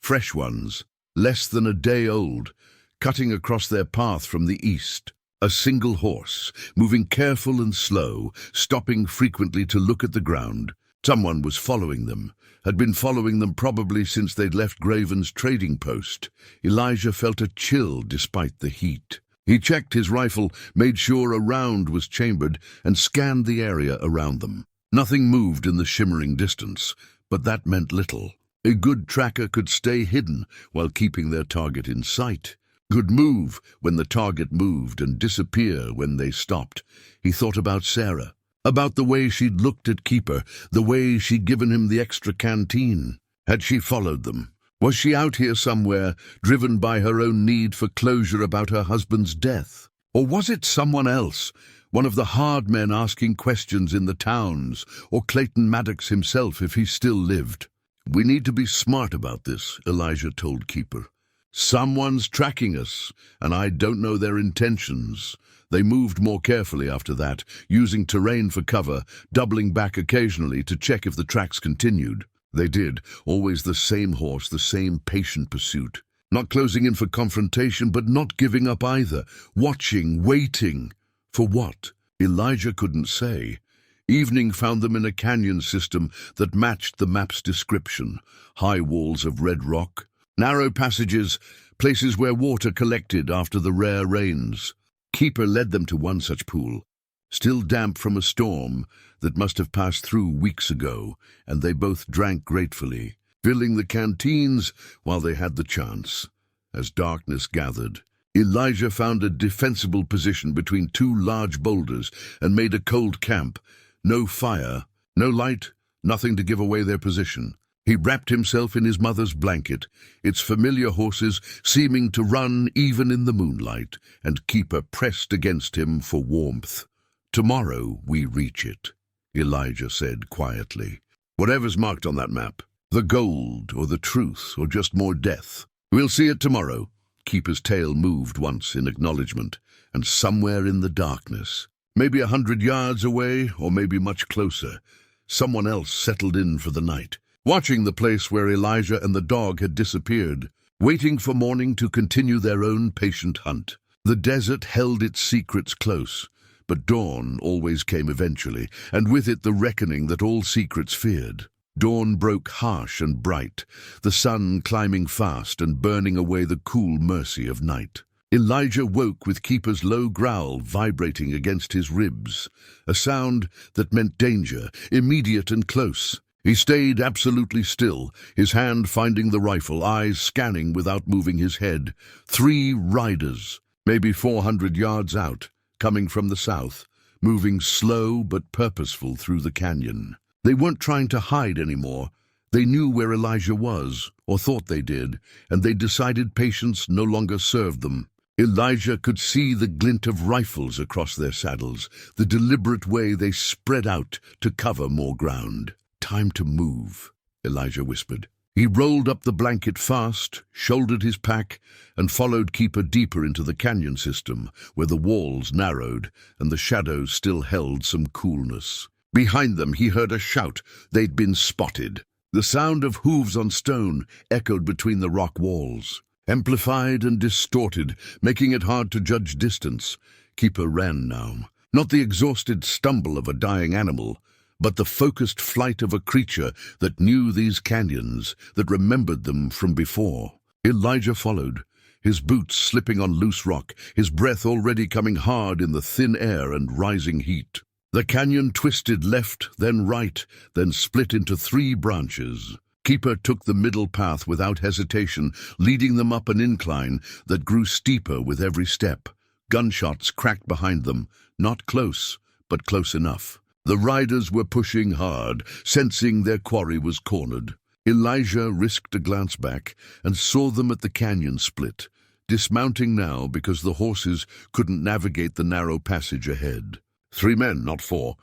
Speaker 1: Fresh ones, less than a day old, cutting across their path from the east. A single horse, moving careful and slow, stopping frequently to look at the ground. Someone was following them, had been following them probably since they'd left Graven's trading post. Elijah felt a chill despite the heat. He checked his rifle, made sure a round was chambered, and scanned the area around them. Nothing moved in the shimmering distance, but that meant little. A good tracker could stay hidden while keeping their target in sight. Could move when the target moved and disappear when they stopped. He thought about Sarah, about the way she'd looked at Keeper, the way she'd given him the extra canteen. Had she followed them? Was she out here somewhere, driven by her own need for closure about her husband's death? Or was it someone else, one of the hard men asking questions in the towns, or Clayton Maddox himself if he still lived? We need to be smart about this, Elijah told Keeper. Someone's tracking us, and I don't know their intentions. They moved more carefully after that, using terrain for cover, doubling back occasionally to check if the tracks continued. They did, always the same horse, the same patient pursuit. Not closing in for confrontation, but not giving up either. Watching, waiting. For what? Elijah couldn't say. Evening found them in a canyon system that matched the map's description. High walls of red rock, narrow passages, places where water collected after the rare rains. Keeper led them to one such pool, still damp from a storm that must have passed through weeks ago, and they both drank gratefully, filling the canteens while they had the chance. As darkness gathered, Elijah found a defensible position between 2 large boulders and made a cold camp. No fire, no light, nothing to give away their position. He wrapped himself in his mother's blanket, its familiar horses seeming to run even in the moonlight, and Keeper pressed against him for warmth. "Tomorrow we reach it," Elijah said quietly. "Whatever's marked on that map, the gold or the truth or just more death. We'll see it tomorrow." Keeper's tail moved once in acknowledgement, and somewhere in the darkness, maybe 100 yards away or maybe much closer, someone else settled in for the night, watching the place where Elijah and the dog had disappeared, waiting for morning to continue their own patient hunt. The desert held its secrets close, but dawn always came eventually, and with it the reckoning that all secrets feared. Dawn broke harsh and bright, the sun climbing fast and burning away the cool mercy of night. Elijah woke with Keeper's low growl vibrating against his ribs, a sound that meant danger, immediate and close. He stayed absolutely still, his hand finding the rifle, eyes scanning without moving his head. 3 riders, maybe 400 yards out, coming from the south, moving slow but purposeful through the canyon. They weren't trying to hide anymore. They knew where Elijah was, or thought they did, and they decided patience no longer served them. Elijah could see the glint of rifles across their saddles, the deliberate way they spread out to cover more ground. "Time to move," Elijah whispered. He rolled up the blanket fast, shouldered his pack, and followed Keeper deeper into the canyon system, where the walls narrowed and the shadows still held some coolness. Behind them he heard a shout. They'd been spotted. The sound of hooves on stone echoed between the rock walls, amplified and distorted, making it hard to judge distance. Keeper ran now, not the exhausted stumble of a dying animal, but the focused flight of a creature that knew these canyons, that remembered them from before. Elijah followed, his boots slipping on loose rock, his breath already coming hard in the thin air and rising heat. The canyon twisted left, then right, then split into 3 branches. Keeper took the middle path without hesitation, leading them up an incline that grew steeper with every step. Gunshots cracked behind them, not close, but close enough. The riders were pushing hard, sensing their quarry was cornered. Elijah risked a glance back and saw them at the canyon split, dismounting now because the horses couldn't navigate the narrow passage ahead. 3 men, not 4.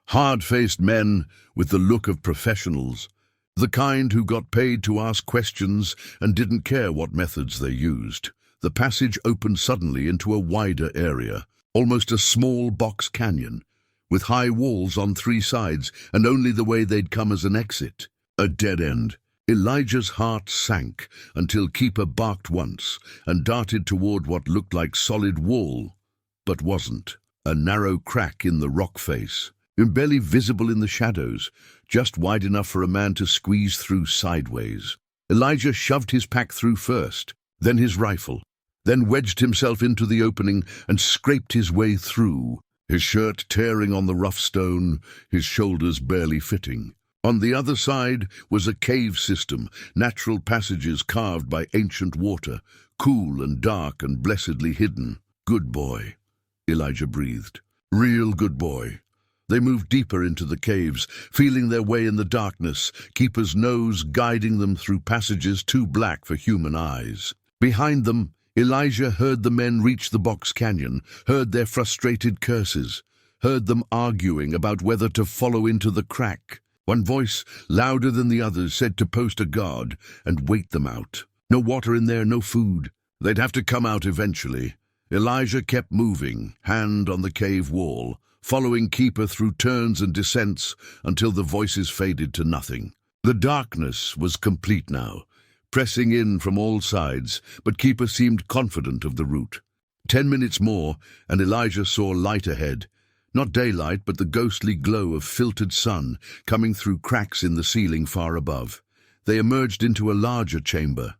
Speaker 1: Hard-faced men with the look of professionals, the kind who got paid to ask questions and didn't care what methods they used. The passage opened suddenly into a wider area, almost a small box canyon, with high walls on 3 sides and only the way they'd come as an exit. A dead end. Elijah's heart sank until Keeper barked once and darted toward what looked like solid wall, but wasn't. A narrow crack in the rock face, barely visible in the shadows, just wide enough for a man to squeeze through sideways. Elijah shoved his pack through first, then his rifle, then wedged himself into the opening and scraped his way through, his shirt tearing on the rough stone, his shoulders barely fitting. On the other side was a cave system, natural passages carved by ancient water, cool and dark and blessedly hidden. "Good boy," Elijah breathed. "Real good boy." They moved deeper into the caves, feeling their way in the darkness, Keeper's nose guiding them through passages too black for human eyes. Behind them, Elijah heard the men reach the box canyon, heard their frustrated curses, heard them arguing about whether to follow into the crack. One voice, louder than the others, said to post a guard and wait them out. No water in there, no food. They'd have to come out eventually. Elijah kept moving, hand on the cave wall, following Keeper through turns and descents until the voices faded to nothing. The darkness was complete now, pressing in from all sides, but Keeper seemed confident of the route. 10 minutes more, and Elijah saw light ahead. Not daylight, but the ghostly glow of filtered sun coming through cracks in the ceiling far above. They emerged into a larger chamber,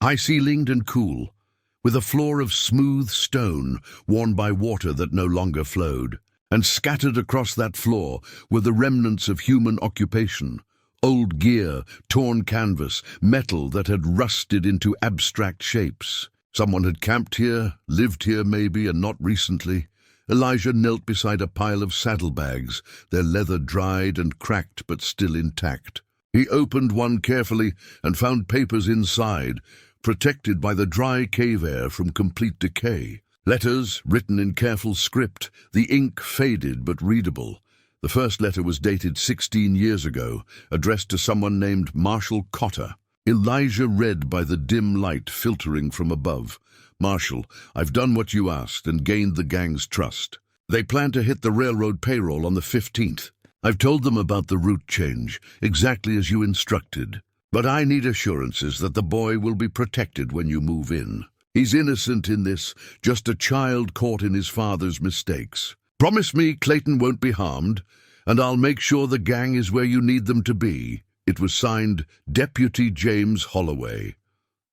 Speaker 1: high-ceilinged and cool, with a floor of smooth stone worn by water that no longer flowed. And scattered across that floor were the remnants of human occupation, old gear, torn canvas, metal that had rusted into abstract shapes. Someone had camped here, lived here maybe, and not recently. Elijah knelt beside a pile of saddlebags, their leather dried and cracked but still intact. He opened one carefully and found papers inside, protected by the dry cave air from complete decay. Letters written in careful script, the ink faded but readable. The first letter was dated 16 years ago, addressed to someone named Marshall Cotter. Elijah read by the dim light filtering from above. "Marshall, I've done what you asked and gained the gang's trust. They plan to hit the railroad payroll on the 15th. I've told them about the route change, exactly as you instructed. But I need assurances that the boy will be protected when you move in. He's innocent in this, just a child caught in his father's mistakes. Promise me Clayton won't be harmed, and I'll make sure the gang is where you need them to be." It was signed Deputy James Holloway.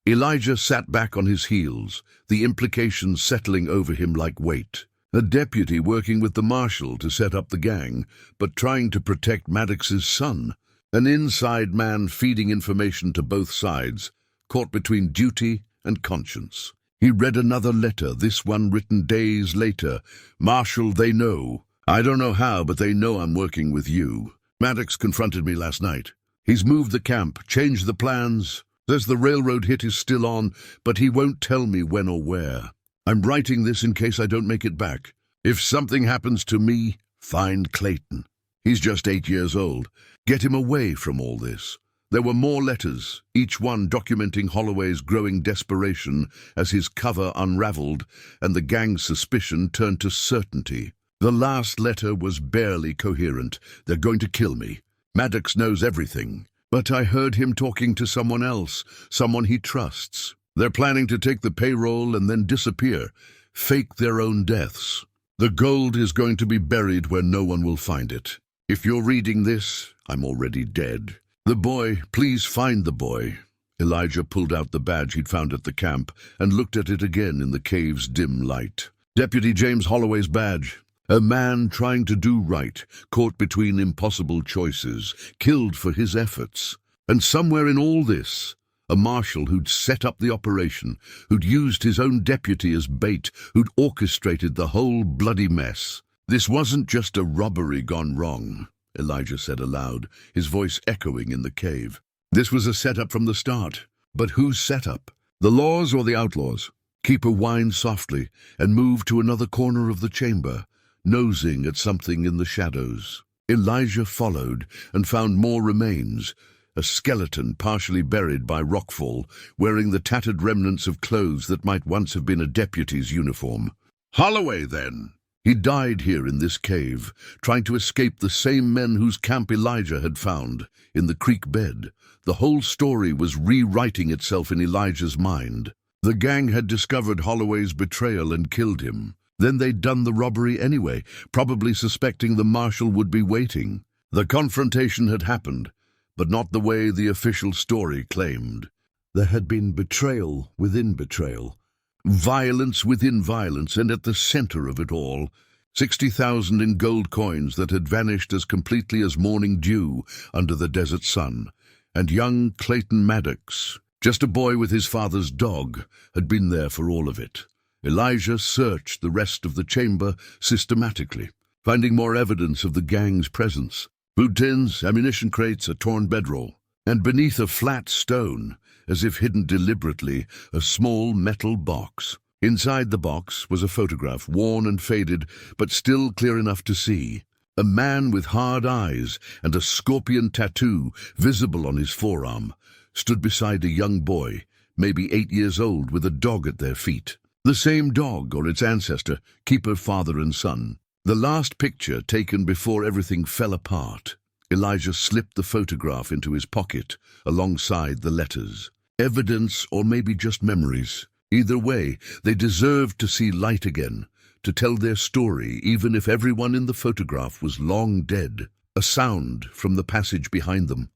Speaker 1: Elijah sat back on his heels, the implications settling over him like weight. A deputy working with the marshal to set up the gang, but trying to protect Maddox's son. An inside man feeding information to both sides, caught between duty and conscience. He read another letter, this one written days later. "Marshal, they know. I don't know how, but they know I'm working with you. Maddox confronted me last night. He's moved the camp, changed the plans. Says the railroad hit is still on, but he won't tell me when or where. I'm writing this in case I don't make it back. If something happens to me, find Clayton. He's just 8 years old. Get him away from all this." There were more letters, each one documenting Holloway's growing desperation as his cover unraveled and the gang's suspicion turned to certainty. The last letter was barely coherent. "They're going to kill me. Maddox knows everything. But I heard him talking to someone else, someone he trusts. They're planning to take the payroll and then disappear, fake their own deaths. The gold is going to be buried where no one will find it. If you're reading this, I'm already dead. The boy, please find the boy." Elijah pulled out the badge he'd found at the camp and looked at it again in the cave's dim light. Deputy James Holloway's badge. A man trying to do right, caught between impossible choices, killed for his efforts. And somewhere in all this, a marshal who'd set up the operation, who'd used his own deputy as bait, who'd orchestrated the whole bloody mess. "This wasn't just a robbery gone wrong," Elijah said aloud, his voice echoing in the cave. "This was a setup from the start. But whose setup? The laws or the outlaws?" Keeper whined softly and moved to another corner of the chamber, nosing at something in the shadows. Elijah followed and found more remains, a skeleton partially buried by rockfall, wearing the tattered remnants of clothes that might once have been a deputy's uniform. "Holloway, then! He died here in this cave, trying to escape the same men whose camp Elijah had found, in the creek bed." The whole story was rewriting itself in Elijah's mind. The gang had discovered Holloway's betrayal and killed him. Then they'd done the robbery anyway, probably suspecting the marshal would be waiting. The confrontation had happened, but not the way the official story claimed. There had been betrayal within betrayal, violence within violence, and at the center of it all, 60,000 in gold coins that had vanished as completely as morning dew under the desert sun. And young Clayton Maddox, just a boy with his father's dog, had been there for all of it. Elijah searched the rest of the chamber systematically, finding more evidence of the gang's presence. Food tins, ammunition crates, a torn bedroll. And beneath a flat stone, as if hidden deliberately, a small metal box. Inside the box was a photograph, worn and faded, but still clear enough to see. A man with hard eyes and a scorpion tattoo visible on his forearm stood beside a young boy, maybe 8 years old, with a dog at their feet. The same dog, or its ancestor, keeper, father and son. The last picture taken before everything fell apart. Elijah slipped the photograph into his pocket, alongside the letters. Evidence, or maybe just memories. Either way, they deserved to see light again, to tell their story, even if everyone in the photograph was long dead. A sound from the passage behind them.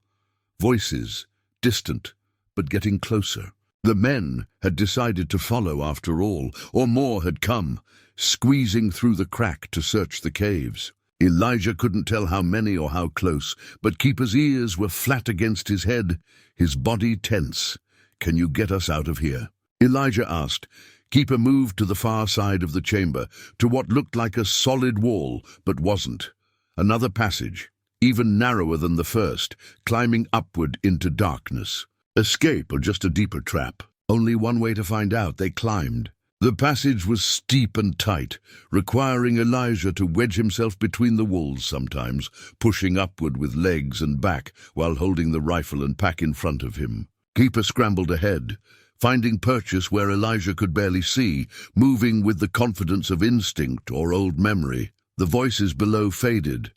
Speaker 1: Voices, distant, but getting closer. The men had decided to follow after all, or more had come, squeezing through the crack to search the caves. Elijah couldn't tell how many or how close, but Keeper's ears were flat against his head, his body tense. "Can you get us out of here?" Elijah asked. Keeper moved to the far side of the chamber, to what looked like a solid wall, but wasn't. Another passage, even narrower than the first, climbing upward into darkness. Escape or just a deeper trap? Only one way to find out. They climbed. The passage was steep and tight, requiring Elijah to wedge himself between the walls sometimes, pushing upward with legs and back while holding the rifle and pack in front of him. Keeper scrambled ahead, finding purchase where Elijah could barely see, moving with the confidence of instinct or old memory. The voices below faded,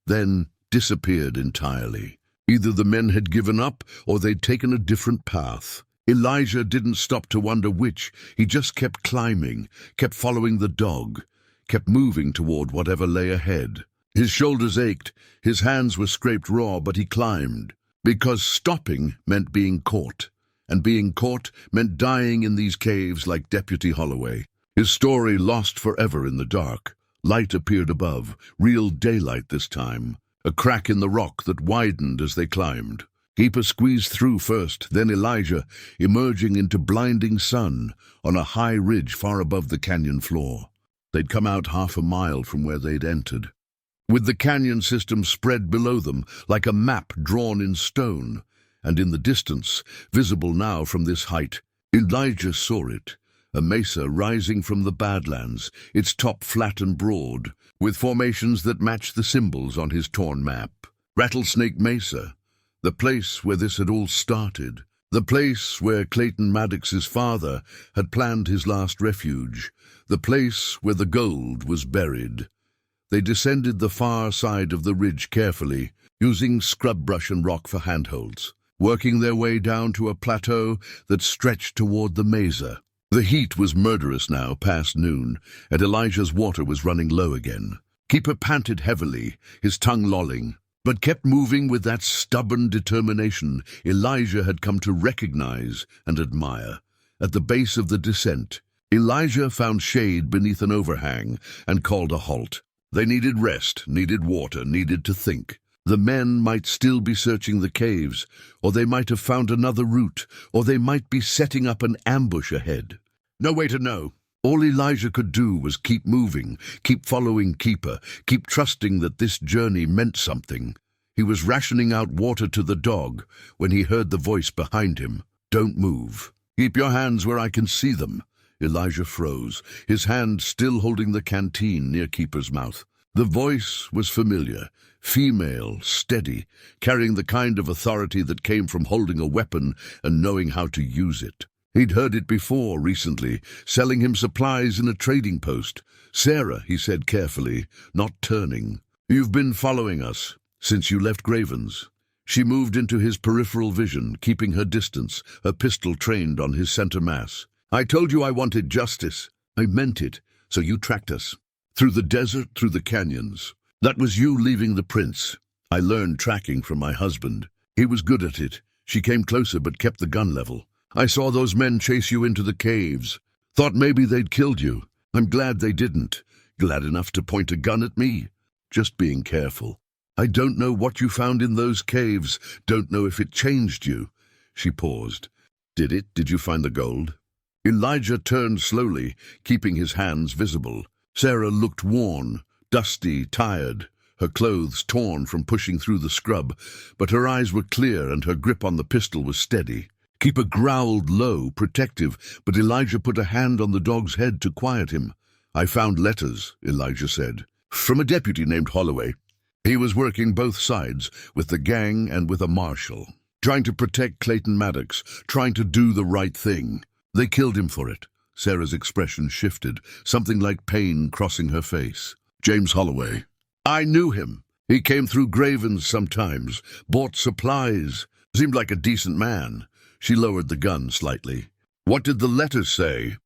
Speaker 1: then disappeared entirely. Either the men had given up or they'd taken a different path. Elijah didn't stop to wonder which. He just kept climbing, kept following the dog, kept moving toward whatever lay ahead. His shoulders ached, his hands were scraped raw, but he climbed. Because stopping meant being caught. and being caught meant dying in these caves like Deputy Holloway. His story lost forever in the dark. Light appeared above, real daylight this time, a crack in the rock that widened as they climbed. Keeper squeezed through first, then Elijah, emerging into blinding sun on a high ridge far above the canyon floor. They'd come out half a mile from where they'd entered, with the canyon system spread below them like a map drawn in stone, and in the distance, visible now from this height, Elijah saw it, a mesa rising from the Badlands, its top flat and broad, with formations that matched the symbols on his torn map. Rattlesnake Mesa, the place where this had all started, the place where Clayton Maddox's father had planned his last refuge, the place where the gold was buried. They descended the far side of the ridge carefully, using scrub brush and rock for handholds, working their way down to a plateau that stretched toward the mesa. The heat was murderous now, past noon, and Elijah's water was running low again. Keeper panted heavily, his tongue lolling, but kept moving with that stubborn determination Elijah had come to recognize and admire. At the base of the descent, Elijah found shade beneath an overhang and called a halt. They needed rest, needed water, needed to think. The men might still be searching the caves, or they might have found another route, or they might be setting up an ambush ahead. No way to know. All Elijah could do was keep moving, keep following Keeper, keep trusting that this journey meant something. He was rationing out water to the dog when he heard the voice behind him. "Don't move. Keep your hands where I can see them." Elijah froze, his hand still holding the canteen near Keeper's mouth. The voice was familiar, female, steady, carrying the kind of authority that came from holding a weapon and knowing how to use it. He'd heard it before recently, selling him supplies in a trading post. "Sarah," he said carefully, not turning, "you've been following us since you left Graven's." She moved into his peripheral vision, keeping her distance, her pistol trained on his center mass. "I told you I wanted justice. I meant it, so you tracked us. Through the desert, through the canyons. That was you leaving the prince. I learned tracking from my husband. He was good at it." She came closer but kept the gun level. "I saw those men chase you into the caves. Thought maybe they'd killed you. I'm glad they didn't. Glad enough to point a gun at me. Just being careful. I don't know what you found in those caves. Don't know if it changed you." She paused. "Did it? Did you find the gold?" Elijah turned slowly, keeping his hands visible. Sarah looked worn, dusty, tired, her clothes torn from pushing through the scrub, but her eyes were clear and her grip on the pistol was steady. Keeper growled low, protective, but Elijah put a hand on the dog's head to quiet him. "I found letters," Elijah said, "from a deputy named Holloway. He was working both sides, with the gang and with a marshal, trying to protect Clayton Maddox, trying to do the right thing. They killed him for it." Sarah's expression shifted, something like pain crossing her face. "James Holloway. I knew him. He came through Graven's sometimes, bought supplies. Seemed like a decent man." She lowered the gun slightly. "What did the letters say?"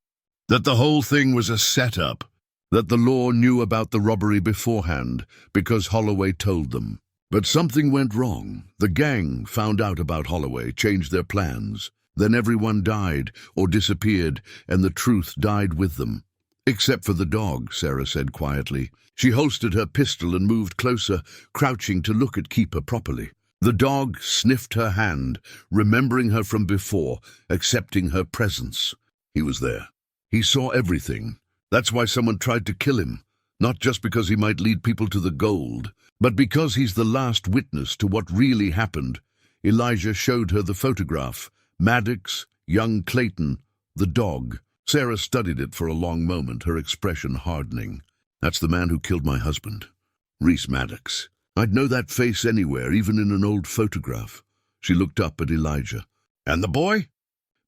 Speaker 1: "That the whole thing was a setup. That the law knew about the robbery beforehand, because Holloway told them. But something went wrong. The gang found out about Holloway, changed their plans. Then everyone died or disappeared, and the truth died with them." "Except for the dog," Sarah said quietly. She holstered her pistol and moved closer, crouching to look at Keeper properly. The dog sniffed her hand, remembering her from before, accepting her presence. He was there. He saw everything. That's why someone tried to kill him. Not just because he might lead people to the gold, but because he's the last witness to what really happened. Elijah showed her the photograph. Maddox, young Clayton, the dog. Sarah studied it for a long moment, her expression hardening. "That's the man who killed my husband. Reese Maddox. I'd know that face anywhere, even in an old photograph." She looked up at Elijah. "And the boy?"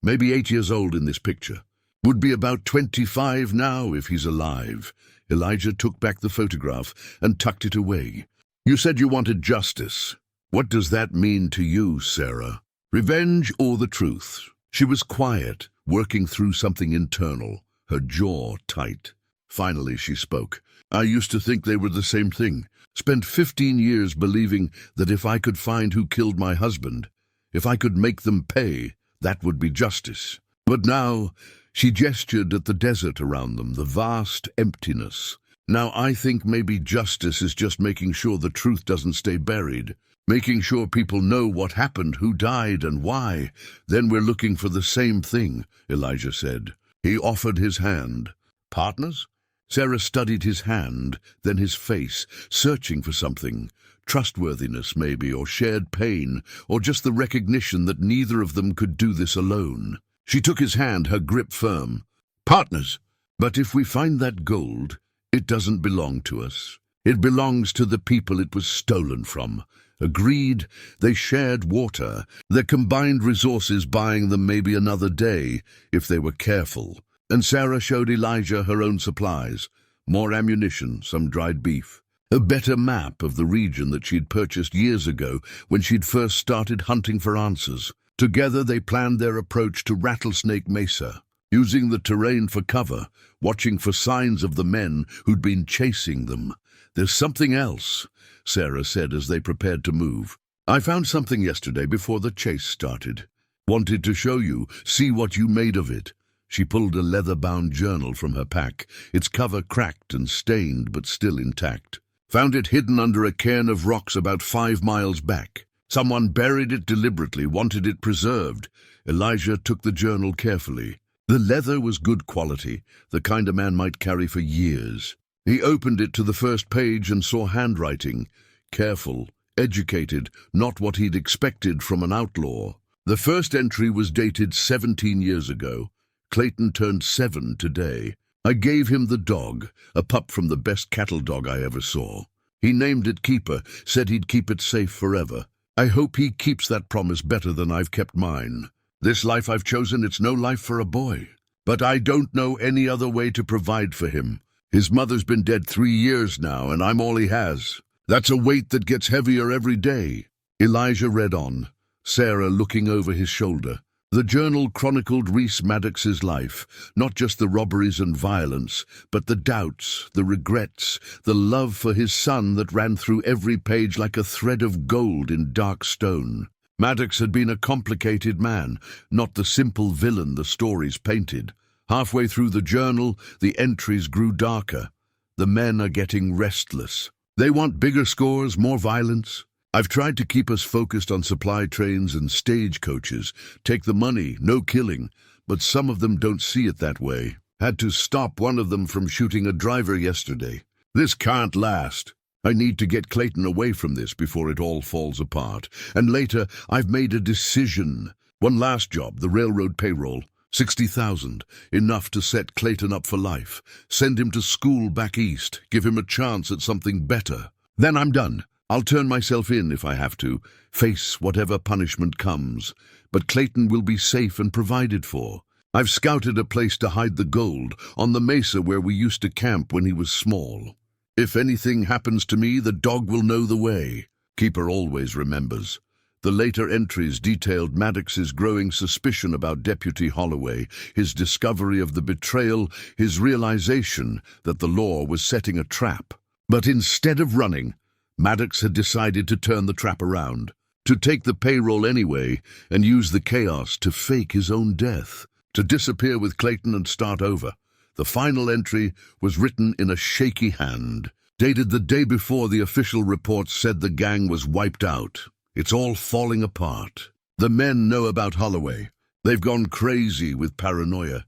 Speaker 1: "Maybe 8 years old in this picture. Would be about 25 now if he's alive." Elijah took back the photograph and tucked it away. "You said you wanted justice. What does that mean to you, Sarah? Revenge or the truth?" She was quiet, working through something internal, her jaw tight. Finally she spoke. "I used to think they were the same thing. Spent 15 years believing that if I could find who killed my husband, if I could make them pay, That would be justice. But now, she gestured at the desert around them, the vast emptiness. Now I think maybe justice is just making sure the truth doesn't stay buried. Making sure people know what happened, who died, and why. Then we're looking for the same thing, Elijah said. He offered his hand. Partners? Sarah studied his hand, then his face, searching for something. Trustworthiness, maybe, or shared pain, or just the recognition that neither of them could do this alone. She took his hand, her grip firm. Partners! But if we find that gold, it doesn't belong to us. It belongs to the people it was stolen from. Agreed, they shared water, their combined resources buying them maybe another day, if they were careful. And Sarah showed Elijah her own supplies. More ammunition, some dried beef. A better map of the region that she'd purchased years ago when she'd first started hunting for answers. Together they planned their approach to Rattlesnake Mesa, using the terrain for cover, watching for signs of the men who'd been chasing them. There's something else, Sarah said as they prepared to move. I found something yesterday before the chase started. Wanted to show you, see what you made of it. She pulled a leather-bound journal from her pack, its cover cracked and stained but still intact. Found it hidden under a cairn of rocks about 5 miles back. Someone buried it deliberately, wanted it preserved. Elijah took the journal carefully. The leather was good quality, the kind a man might carry for years. He opened it to the first page and saw handwriting. Careful, educated, not what he'd expected from an outlaw. The first entry was dated 17 years ago. Clayton turned 7 today. I gave him the dog, a pup from the best cattle dog I ever saw. He named it Keeper, said he'd keep it safe forever. I hope he keeps that promise better than I've kept mine. This life I've chosen, it's no life for a boy. But I don't know any other way to provide for him. His mother's been dead 3 years now, and I'm all he has. That's a weight that gets heavier every day. Elijah read on, Sarah looking over his shoulder. The journal chronicled Reese Maddox's life, not just the robberies and violence, but the doubts, the regrets, the love for his son that ran through every page like a thread of gold in dark stone. Maddox had been a complicated man, not the simple villain the stories painted. Halfway through the journal, the entries grew darker. The men are getting restless. They want bigger scores, more violence. I've tried to keep us focused on supply trains and stagecoaches. Take the money, no killing. But some of them don't see it that way. Had to stop one of them from shooting a driver yesterday. This can't last. I need to get Clayton away from this before it all falls apart. And later, I've made a decision. One last job, the railroad payroll. 60,000, enough to set Clayton up for life. Send him to school back east, give him a chance at something better. Then I'm done. I'll turn myself in if I have to, face whatever punishment comes. But Clayton will be safe and provided for. I've scouted a place to hide the gold, on the mesa where we used to camp when he was small. If anything happens to me, the dog will know the way. Keeper always remembers. The later entries detailed Maddox's growing suspicion about Deputy Holloway, his discovery of the betrayal, his realization that the law was setting a trap. But instead of running, Maddox had decided to turn the trap around, to take the payroll anyway and use the chaos to fake his own death, to disappear with Clayton and start over. The final entry was written in a shaky hand, dated the day before the official report said the gang was wiped out. It's all falling apart. The men know about Holloway. They've gone crazy with paranoia,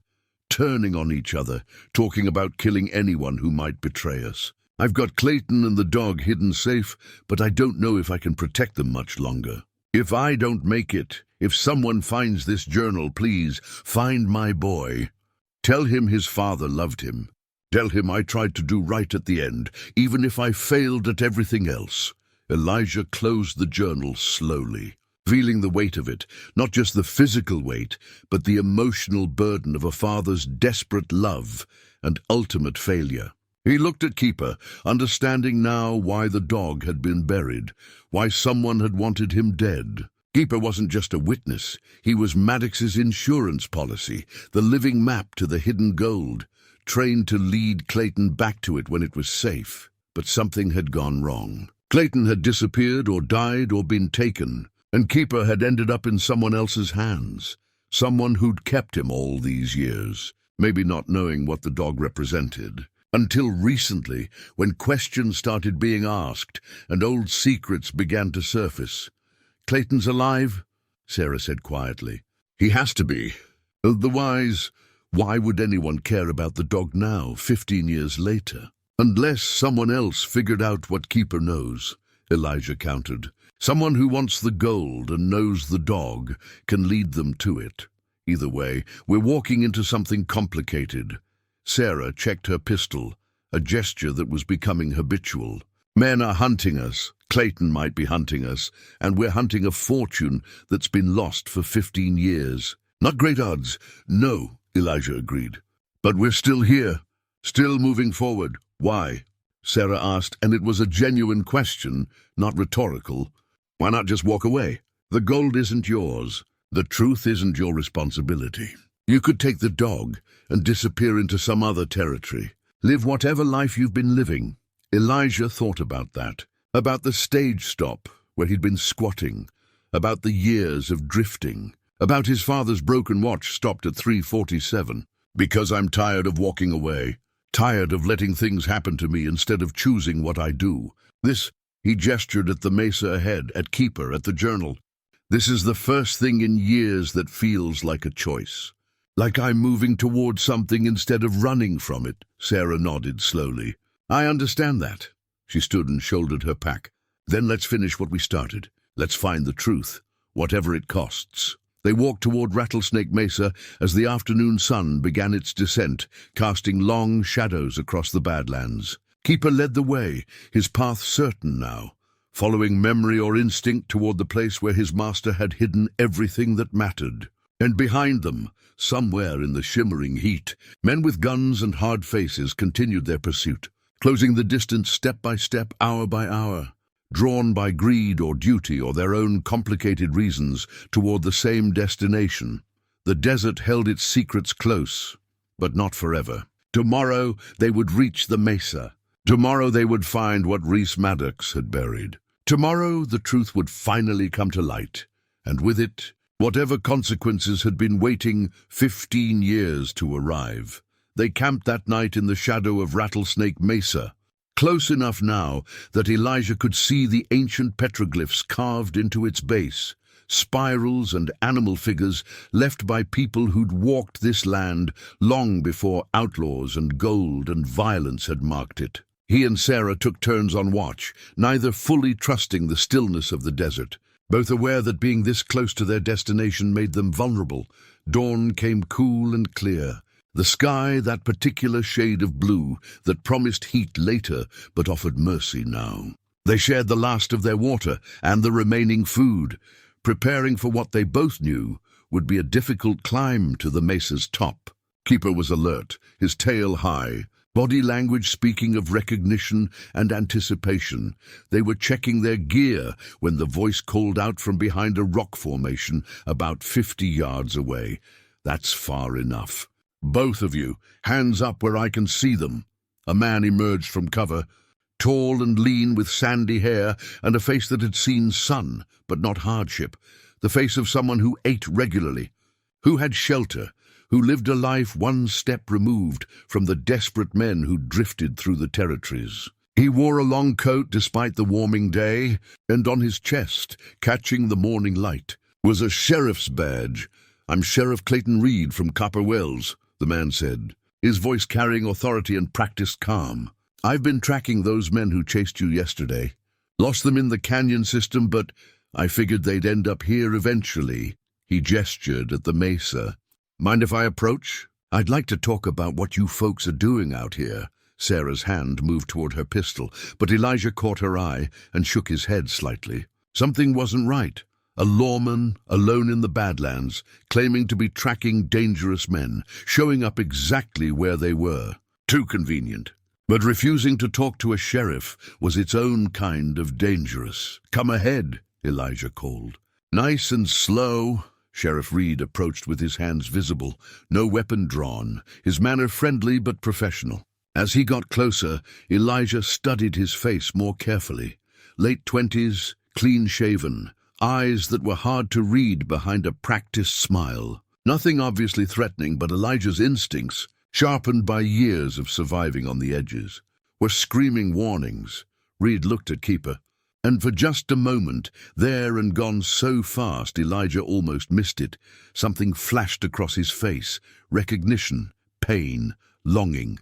Speaker 1: turning on each other, talking about killing anyone who might betray us. I've got Clayton and the dog hidden safe, but I don't know if I can protect them much longer. If I don't make it, if someone finds this journal, please find my boy. Tell him his father loved him. Tell him I tried to do right at the end, even if I failed at everything else. Elijah closed the journal slowly, feeling the weight of it, not just the physical weight, but the emotional burden of a father's desperate love and ultimate failure. He looked at Keeper, understanding now why the dog had been buried, why someone had wanted him dead. Keeper wasn't just a witness, he was Maddox's insurance policy, the living map to the hidden gold, trained to lead Clayton back to it when it was safe. But something had gone wrong. Clayton had disappeared or died or been taken, and Keeper had ended up in someone else's hands. Someone who'd kept him all these years, maybe not knowing what the dog represented. Until recently, when questions started being asked and old secrets began to surface. "Clayton's alive?" Sarah said quietly. "He has to be. Otherwise, why would anyone care about the dog now, 15 years later? Unless someone else figured out what Keeper knows," Elijah countered. "Someone who wants the gold and knows the dog can lead them to it. Either way, we're walking into something complicated." Sarah checked her pistol, a gesture that was becoming habitual. "Men are hunting us. Clayton might be hunting us, and we're hunting a fortune that's been lost for 15 years. Not great odds." "No," Elijah agreed. "But we're still here, still moving forward. Why?" Sarah asked, and it was a genuine question, not rhetorical. "Why not just walk away? The gold isn't yours. The truth isn't your responsibility. You could take the dog and disappear into some other territory. Live whatever life you've been living." Elijah thought about that, about the stage stop where he'd been squatting, about the years of drifting, about his father's broken watch stopped at 3:47. "Because I'm tired of walking away, tired of letting things happen to me instead of choosing what I do. This," he gestured at the mesa ahead, at Keeper, at the journal. "This is the first thing in years that feels like a choice. Like I'm moving toward something instead of running from it." Sarah nodded slowly. "I understand that." She stood and shouldered her pack. "Then let's finish what we started. Let's find the truth, whatever it costs." They walked toward Rattlesnake Mesa as the afternoon sun began its descent, casting long shadows across the Badlands. Keeper led the way, his path certain now, following memory or instinct toward the place where his master had hidden everything that mattered. And behind them, somewhere in the shimmering heat, men with guns and hard faces continued their pursuit, closing the distance step by step, hour by hour, drawn by greed or duty or their own complicated reasons toward the same destination. The desert held its secrets close, but not forever. Tomorrow they would reach the mesa. Tomorrow they would find what Reese Maddox had buried. Tomorrow the truth would finally come to light, and with it, whatever consequences had been waiting 15 years to arrive. They camped that night in the shadow of Rattlesnake Mesa, close enough now that Elijah could see the ancient petroglyphs carved into its base, spirals and animal figures left by people who'd walked this land long before outlaws and gold and violence had marked it. He and Sarah took turns on watch, neither fully trusting the stillness of the desert, both aware that being this close to their destination made them vulnerable. Dawn came cool and clear. The sky, that particular shade of blue that promised heat later but offered mercy now. They shared the last of their water and the remaining food, preparing for what they both knew would be a difficult climb to the mesa's top. Keeper was alert, his tail high, body language speaking of recognition and anticipation. They were checking their gear when the voice called out from behind a rock formation about 50 yards away. "That's far enough. Both of you, hands up where I can see them." A man emerged from cover, tall and lean with sandy hair and a face that had seen sun, but not hardship. The face of someone who ate regularly, who had shelter, who lived a life one step removed from the desperate men who drifted through the territories. He wore a long coat despite the warming day, and on his chest, catching the morning light, was a sheriff's badge. "I'm Sheriff Clayton Reed from Copper Wells," the man said, his voice carrying authority and practiced calm. "I've been tracking those men who chased you yesterday. Lost them in the canyon system, but I figured they'd end up here eventually." He gestured at the mesa. "Mind if I approach? I'd like to talk about what you folks are doing out here." Sarah's hand moved toward her pistol, but Elijah caught her eye and shook his head slightly. Something wasn't right. A lawman, alone in the Badlands, claiming to be tracking dangerous men, showing up exactly where they were. Too convenient. But refusing to talk to a sheriff was its own kind of dangerous. "Come ahead," Elijah called. Nice and slow, Sheriff Reed approached with his hands visible, no weapon drawn, his manner friendly but professional. As he got closer, Elijah studied his face more carefully. Late 20s, clean-shaven, eyes that were hard to read behind a practiced smile. Nothing obviously threatening, but Elijah's instincts, sharpened by years of surviving on the edges, were screaming warnings. Reed looked at Keeper, and for just a moment, there and gone so fast Elijah almost missed it, something flashed across his face: recognition, pain, longing.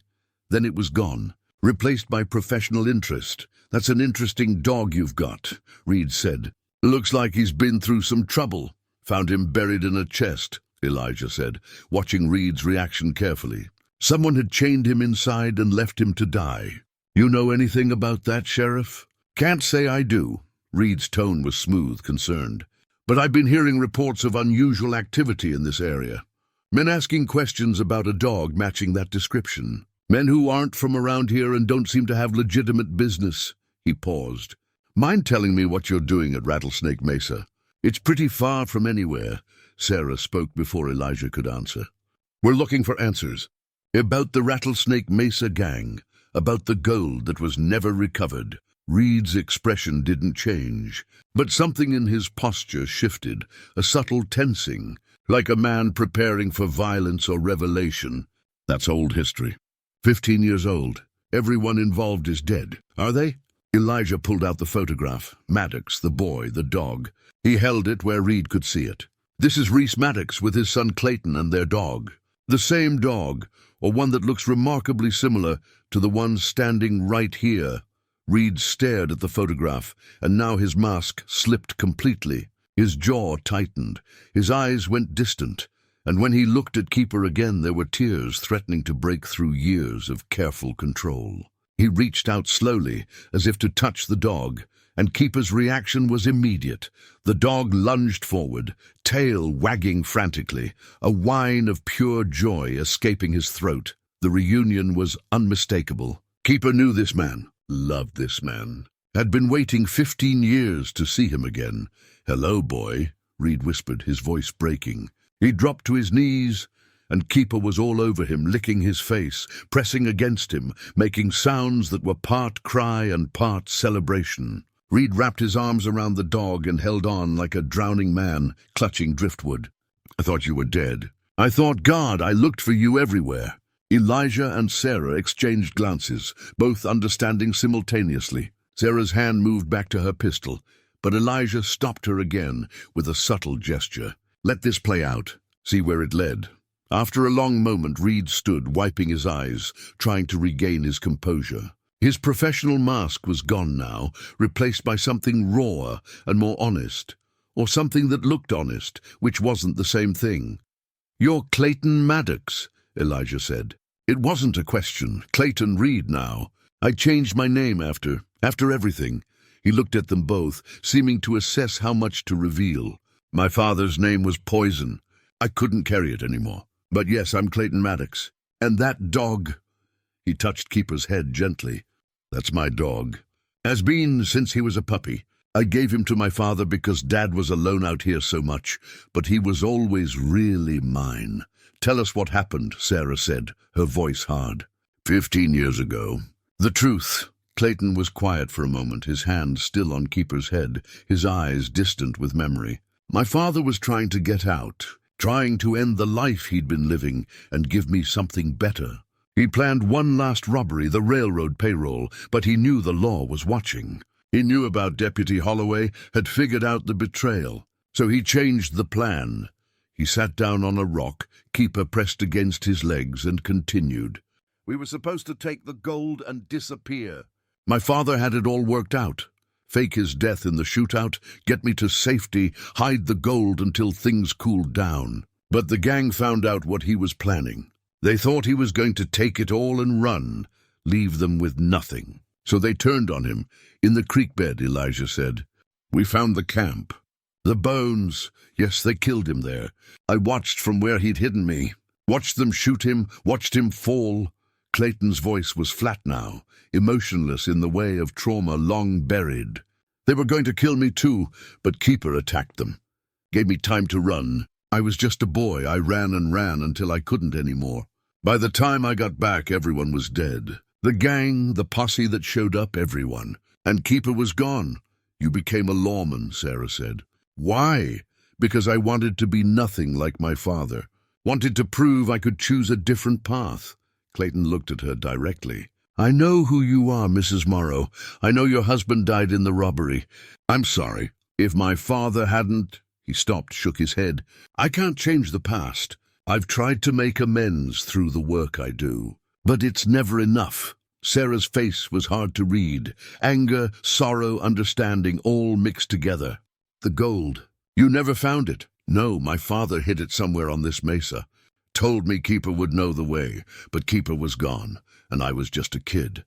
Speaker 1: Then it was gone, replaced by professional interest. "That's an interesting dog you've got," Reed said. "Looks like he's been through some trouble. Found him buried in a chest," Elijah said, watching Reed's reaction carefully. "Someone had chained him inside and left him to die. You know anything about that, Sheriff?" "Can't say I do." Reed's tone was smooth, concerned. "But I've been hearing reports of unusual activity in this area. Men asking questions about a dog matching that description. Men who aren't from around here and don't seem to have legitimate business." He paused. "Mind telling me what you're doing at Rattlesnake Mesa? It's pretty far from anywhere." Sarah spoke before Elijah could answer. "We're looking for answers. About the Rattlesnake Mesa gang. About the gold that was never recovered." Reed's expression didn't change, but something in his posture shifted, a subtle tensing, like a man preparing for violence or revelation. "That's old history. 15 years old. Everyone involved is dead. Are they?" Elijah pulled out the photograph. Maddox, the boy, the dog. He held it where Reed could see it. "This is Reese Maddox with his son Clayton and their dog. The same dog, or one that looks remarkably similar to the one standing right here." Reed stared at the photograph, and now his mask slipped completely. His jaw tightened, his eyes went distant, and when he looked at Keeper again, there were tears threatening to break through years of careful control. He reached out slowly, as if to touch the dog, and Keeper's reaction was immediate. The dog lunged forward, tail wagging frantically, a whine of pure joy escaping his throat. The reunion was unmistakable. Keeper knew this man, loved this man, had been waiting 15 years to see him again. "Hello, boy," Reed whispered, his voice breaking. He dropped to his knees, and Keeper was all over him, licking his face, pressing against him, making sounds that were part cry and part celebration. Reed wrapped his arms around the dog and held on like a drowning man, clutching driftwood. "I thought you were dead. I thought, God, I looked for you everywhere." Elijah and Sarah exchanged glances, both understanding simultaneously. Sarah's hand moved back to her pistol, but Elijah stopped her again with a subtle gesture. "Let this play out. See where it led." After a long moment, Reed stood, wiping his eyes, trying to regain his composure. His professional mask was gone now, replaced by something rawer and more honest, or something that looked honest, which wasn't the same thing. "You're Clayton Maddox," Elijah said. It wasn't a question. Clayton Reed now. "I changed my name after everything." He looked at them both, seeming to assess how much to reveal. "My father's name was Poison. I couldn't carry it anymore. But yes, I'm Clayton Maddox. And that dog—" He touched Keeper's head gently. "That's my dog. Has been since he was a puppy. I gave him to my father because Dad was alone out here so much, but he was always really mine." "Tell us what happened," Sarah said, her voice hard. 15 years ago. The truth." Clayton was quiet for a moment, his hand still on Keeper's head, his eyes distant with memory. "My father was trying to get out, trying to end the life he'd been living and give me something better. He planned one last robbery, the railroad payroll, but he knew the law was watching. He knew about Deputy Holloway, had figured out the betrayal. So he changed the plan." He sat down on a rock, Keeper pressed against his legs, and continued. "We were supposed to take the gold and disappear. My father had it all worked out. Fake his death in the shootout, get me to safety, hide the gold until things cooled down. But the gang found out what he was planning. They thought he was going to take it all and run, leave them with nothing. So they turned on him. In the creek bed," Elijah said. "We found the camp. The bones. Yes, they killed him there. I watched from where he'd hidden me. Watched them shoot him, watched him fall." Clayton's voice was flat now, emotionless in the way of trauma long buried. "They were going to kill me too, but Keeper attacked them. Gave me time to run. I was just a boy. I ran and ran until I couldn't anymore. By the time I got back, everyone was dead. The gang, the posse that showed up, everyone. And Keeper was gone." "You became a lawman," Sarah said. "Why?" because I wanted to be nothing like my father. Wanted to prove I could choose a different path. Clayton looked at her directly. I know who you are, Mrs. Morrow. I know your husband died in the robbery. I'm sorry. If my father hadn't... He stopped, shook his head. I can't change the past. I've tried to make amends through the work I do. But it's never enough. Sarah's face was hard to read. Anger, sorrow, understanding, all mixed together. The gold. You never found it. No, my father hid it somewhere on this mesa. Told me Keeper would know the way, but Keeper was gone, and I was just a kid.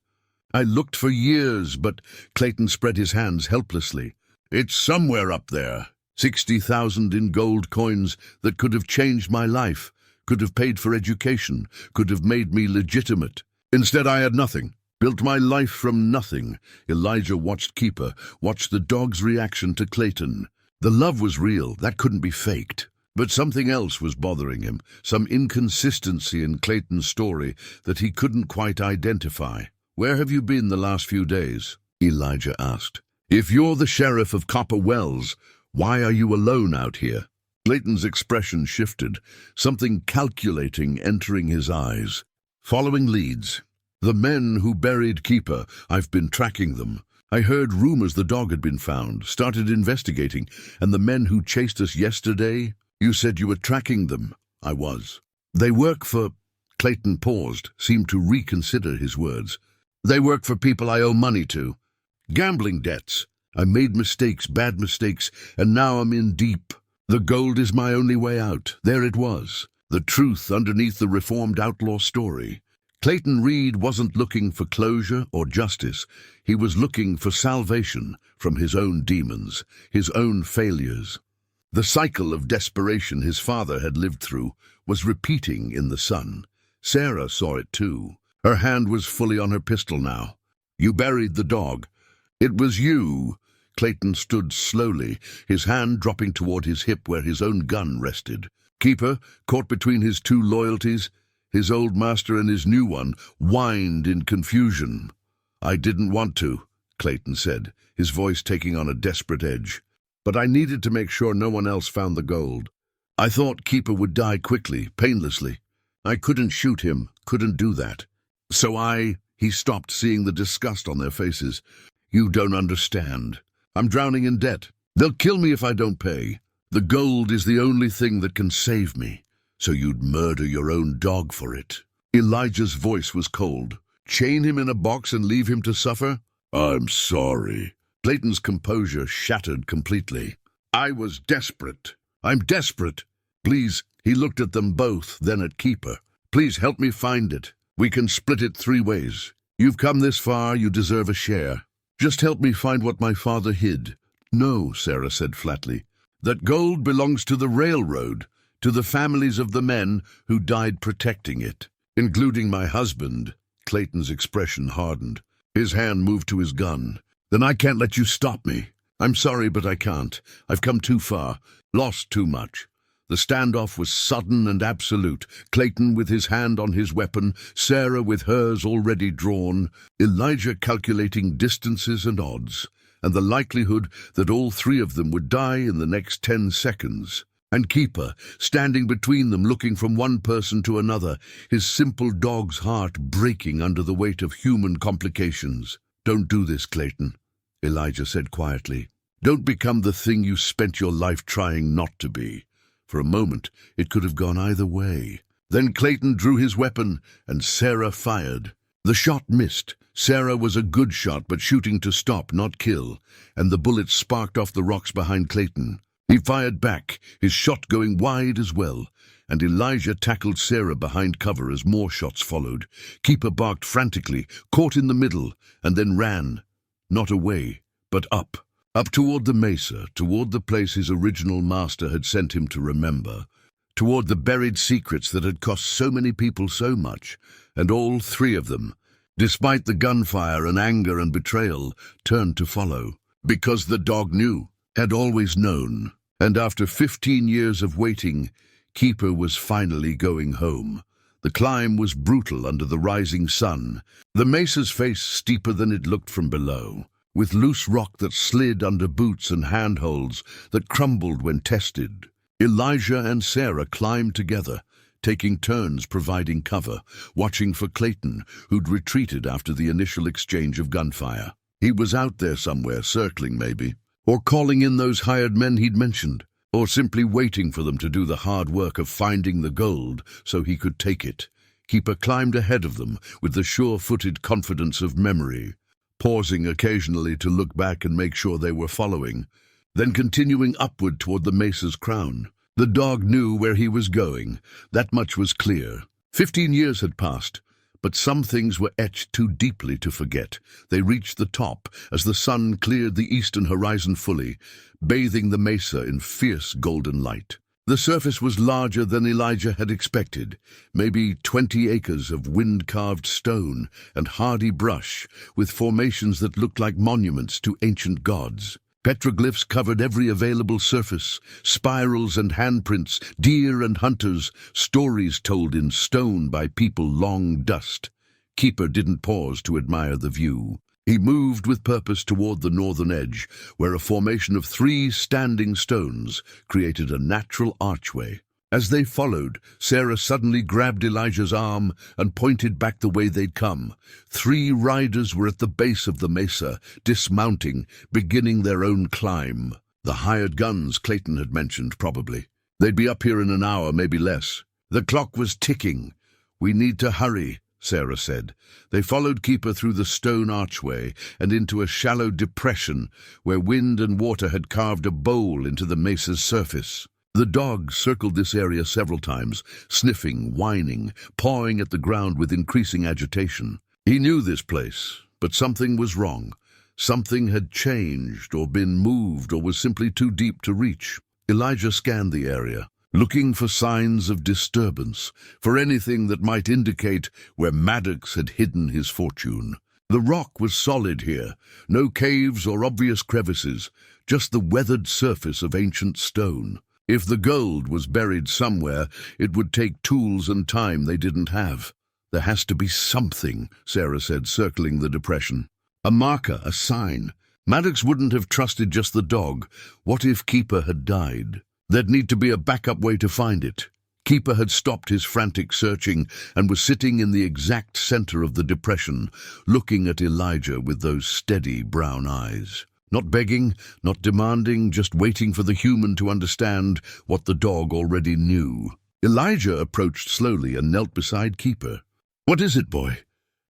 Speaker 1: I looked for years, but Clayton spread his hands helplessly. It's somewhere up there. 60,000 in gold coins that could have changed my life, could have paid for education, could have made me legitimate. Instead, I had nothing. Built my life from nothing. Elijah watched Keeper, watched the dog's reaction to Clayton. The love was real, that couldn't be faked. But something else was bothering him, some inconsistency in Clayton's story that he couldn't quite identify. Where have you been the last few days? Elijah asked. If you're the sheriff of Copper Wells, why are you alone out here? Clayton's expression shifted, something calculating entering his eyes. Following leads. The men who buried Keeper, I've been tracking them. I heard rumors the dog had been found, started investigating, and the men who chased us yesterday, you said you were tracking them. I was. They work for... Clayton paused, seemed to reconsider his words. They work for people I owe money to. Gambling debts. I made mistakes, bad mistakes, and now I'm in deep. The gold is my only way out. There it was. The truth underneath the reformed outlaw story. Clayton Reed wasn't looking for closure or justice. He was looking for salvation from his own demons, his own failures. The cycle of desperation his father had lived through was repeating in the son. Sarah saw it too. Her hand was fully on her pistol now. You buried the dog. It was you. Clayton stood slowly, his hand dropping toward his hip where his own gun rested. Keeper, caught between his two loyalties, his old master and his new one, whined in confusion. I didn't want to, Clayton said, his voice taking on a desperate edge. But I needed to make sure no one else found the gold. I thought Keeper would die quickly, painlessly. I couldn't shoot him, couldn't do that. So he stopped, seeing the disgust on their faces. You don't understand. I'm drowning in debt. They'll kill me if I don't pay. The gold is the only thing that can save me. So you'd murder your own dog for it. Elijah's voice was cold. Chain him in a box and leave him to suffer? I'm sorry. Clayton's composure shattered completely. I was desperate. I'm desperate. Please, he looked at them both, then at Keeper. Please help me find it. We can split it 3 ways. You've come this far, you deserve a share. Just help me find what my father hid. No, Sarah said flatly. That gold belongs to the railroad, to the families of the men who died protecting it, including my husband. Clayton's expression hardened. His hand moved to his gun. Then I can't let you stop me. I'm sorry, but I can't. I've come too far, lost too much. The standoff was sudden and absolute. Clayton with his hand on his weapon, Sarah with hers already drawn, Elijah calculating distances and odds, and the likelihood that all 3 of them would die in the next 10 seconds. And Keeper, standing between them, looking from one person to another, his simple dog's heart breaking under the weight of human complications. Don't do this, Clayton, Elijah said quietly. Don't become the thing you spent your life trying not to be. For a moment, it could have gone either way. Then Clayton drew his weapon, and Sarah fired. The shot missed. Sarah was a good shot, but shooting to stop, not kill, and the bullet sparked off the rocks behind Clayton. He fired back, his shot going wide as well, and Elijah tackled Sarah behind cover as more shots followed. Keeper barked frantically, caught in the middle, and then ran. Not away, but up. Up toward the mesa, toward the place his original master had sent him to remember. Toward the buried secrets that had cost so many people so much, and all 3 of them, despite the gunfire and anger and betrayal, turned to follow. Because the dog knew, had always known. And after 15 years of waiting, Keeper was finally going home. The climb was brutal under the rising sun, the mesa's face steeper than it looked from below. with loose rock that slid under boots and handholds that crumbled when tested. Elijah and Sarah climbed together, taking turns providing cover, watching for Clayton, who'd retreated after the initial exchange of gunfire. He was out there somewhere, circling maybe, or calling in those hired men he'd mentioned, or simply waiting for them to do the hard work of finding the gold so he could take it. Keeper climbed ahead of them with the sure-footed confidence of memory, pausing occasionally to look back and make sure they were following, then continuing upward toward the mesa's crown. The dog knew where he was going, that much was clear. 15 years had passed, but some things were etched too deeply to forget. They reached the top as the sun cleared the eastern horizon fully, bathing the mesa in fierce golden light. The surface was larger than Elijah had expected, maybe 20 acres of wind-carved stone and hardy brush, with formations that looked like monuments to ancient gods. Petroglyphs covered every available surface, spirals and handprints, deer and hunters, stories told in stone by people long dust. Keeper didn't pause to admire the view. He moved with purpose toward the northern edge, where a formation of 3 standing stones created a natural archway. As they followed, Sarah suddenly grabbed Elijah's arm and pointed back the way they'd come. 3 riders were at the base of the mesa, dismounting, beginning their own climb. The hired guns Clayton had mentioned, probably. They'd be up here in an hour, maybe less. The clock was ticking. "We need to hurry," Sarah said. They followed Keeper through the stone archway and into a shallow depression where wind and water had carved a bowl into the mesa's surface. The dog circled this area several times, sniffing, whining, pawing at the ground with increasing agitation. He knew this place, but something was wrong. Something had changed or been moved or was simply too deep to reach. Elijah scanned the area, looking for signs of disturbance, for anything that might indicate where Maddox had hidden his fortune. The rock was solid here, no caves or obvious crevices, just the weathered surface of ancient stone. If the gold was buried somewhere, it would take tools and time they didn't have. "There has to be something," Sarah said, circling the depression. "A marker, a sign. Maddox wouldn't have trusted just the dog. What if Keeper had died? There'd need to be a backup way to find it." Keeper had stopped his frantic searching and was sitting in the exact center of the depression, looking at Elijah with those steady brown eyes. Not begging, not demanding, just waiting for the human to understand what the dog already knew. Elijah approached slowly and knelt beside Keeper. "What is it, boy?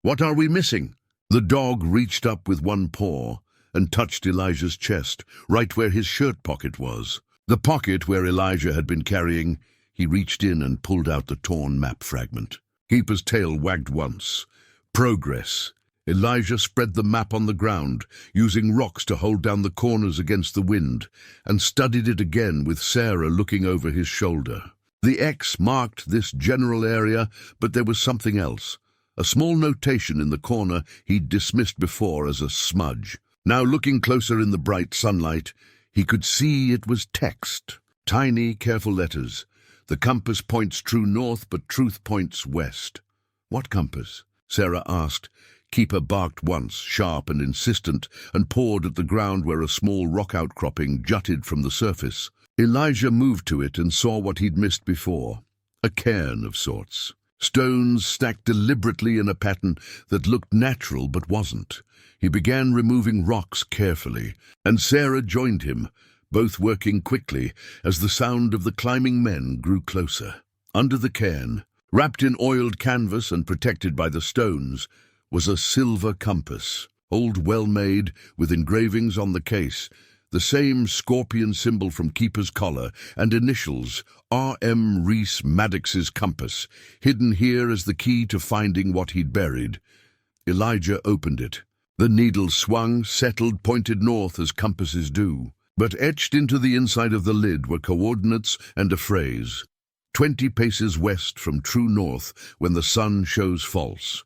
Speaker 1: What are we missing?" The dog reached up with one paw and touched Elijah's chest, right where his shirt pocket was. The pocket where Elijah had been carrying. He reached in and pulled out the torn map fragment. Keeper's tail wagged once. Progress. Elijah spread the map on the ground, using rocks to hold down the corners against the wind, and studied it again with Sarah looking over his shoulder. The X marked this general area, but there was something else. A small notation in the corner he'd dismissed before as a smudge. Now looking closer in the bright sunlight, he could see it was text. Tiny, careful letters. "The compass points true north, but truth points west." "What compass?" Sarah asked. Keeper barked once, sharp and insistent, and pawed at the ground where a small rock outcropping jutted from the surface. Elijah moved to it and saw what he'd missed before. A cairn of sorts. Stones stacked deliberately in a pattern that looked natural but wasn't. He began removing rocks carefully, and Sarah joined him, both working quickly as the sound of the climbing men grew closer. Under the cairn, wrapped in oiled canvas and protected by the stones, was a silver compass, old well-made, with engravings on the case, the same scorpion symbol from Keeper's collar, and initials, R.M. Reese Maddox's compass, hidden here as the key to finding what he'd buried. Elijah opened it. The needle swung, settled, pointed north as compasses do. But etched into the inside of the lid were coordinates and a phrase. 20 paces west from true north when the sun shows false.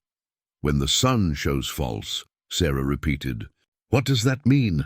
Speaker 1: "When the sun shows false," Sarah repeated. "What does that mean?"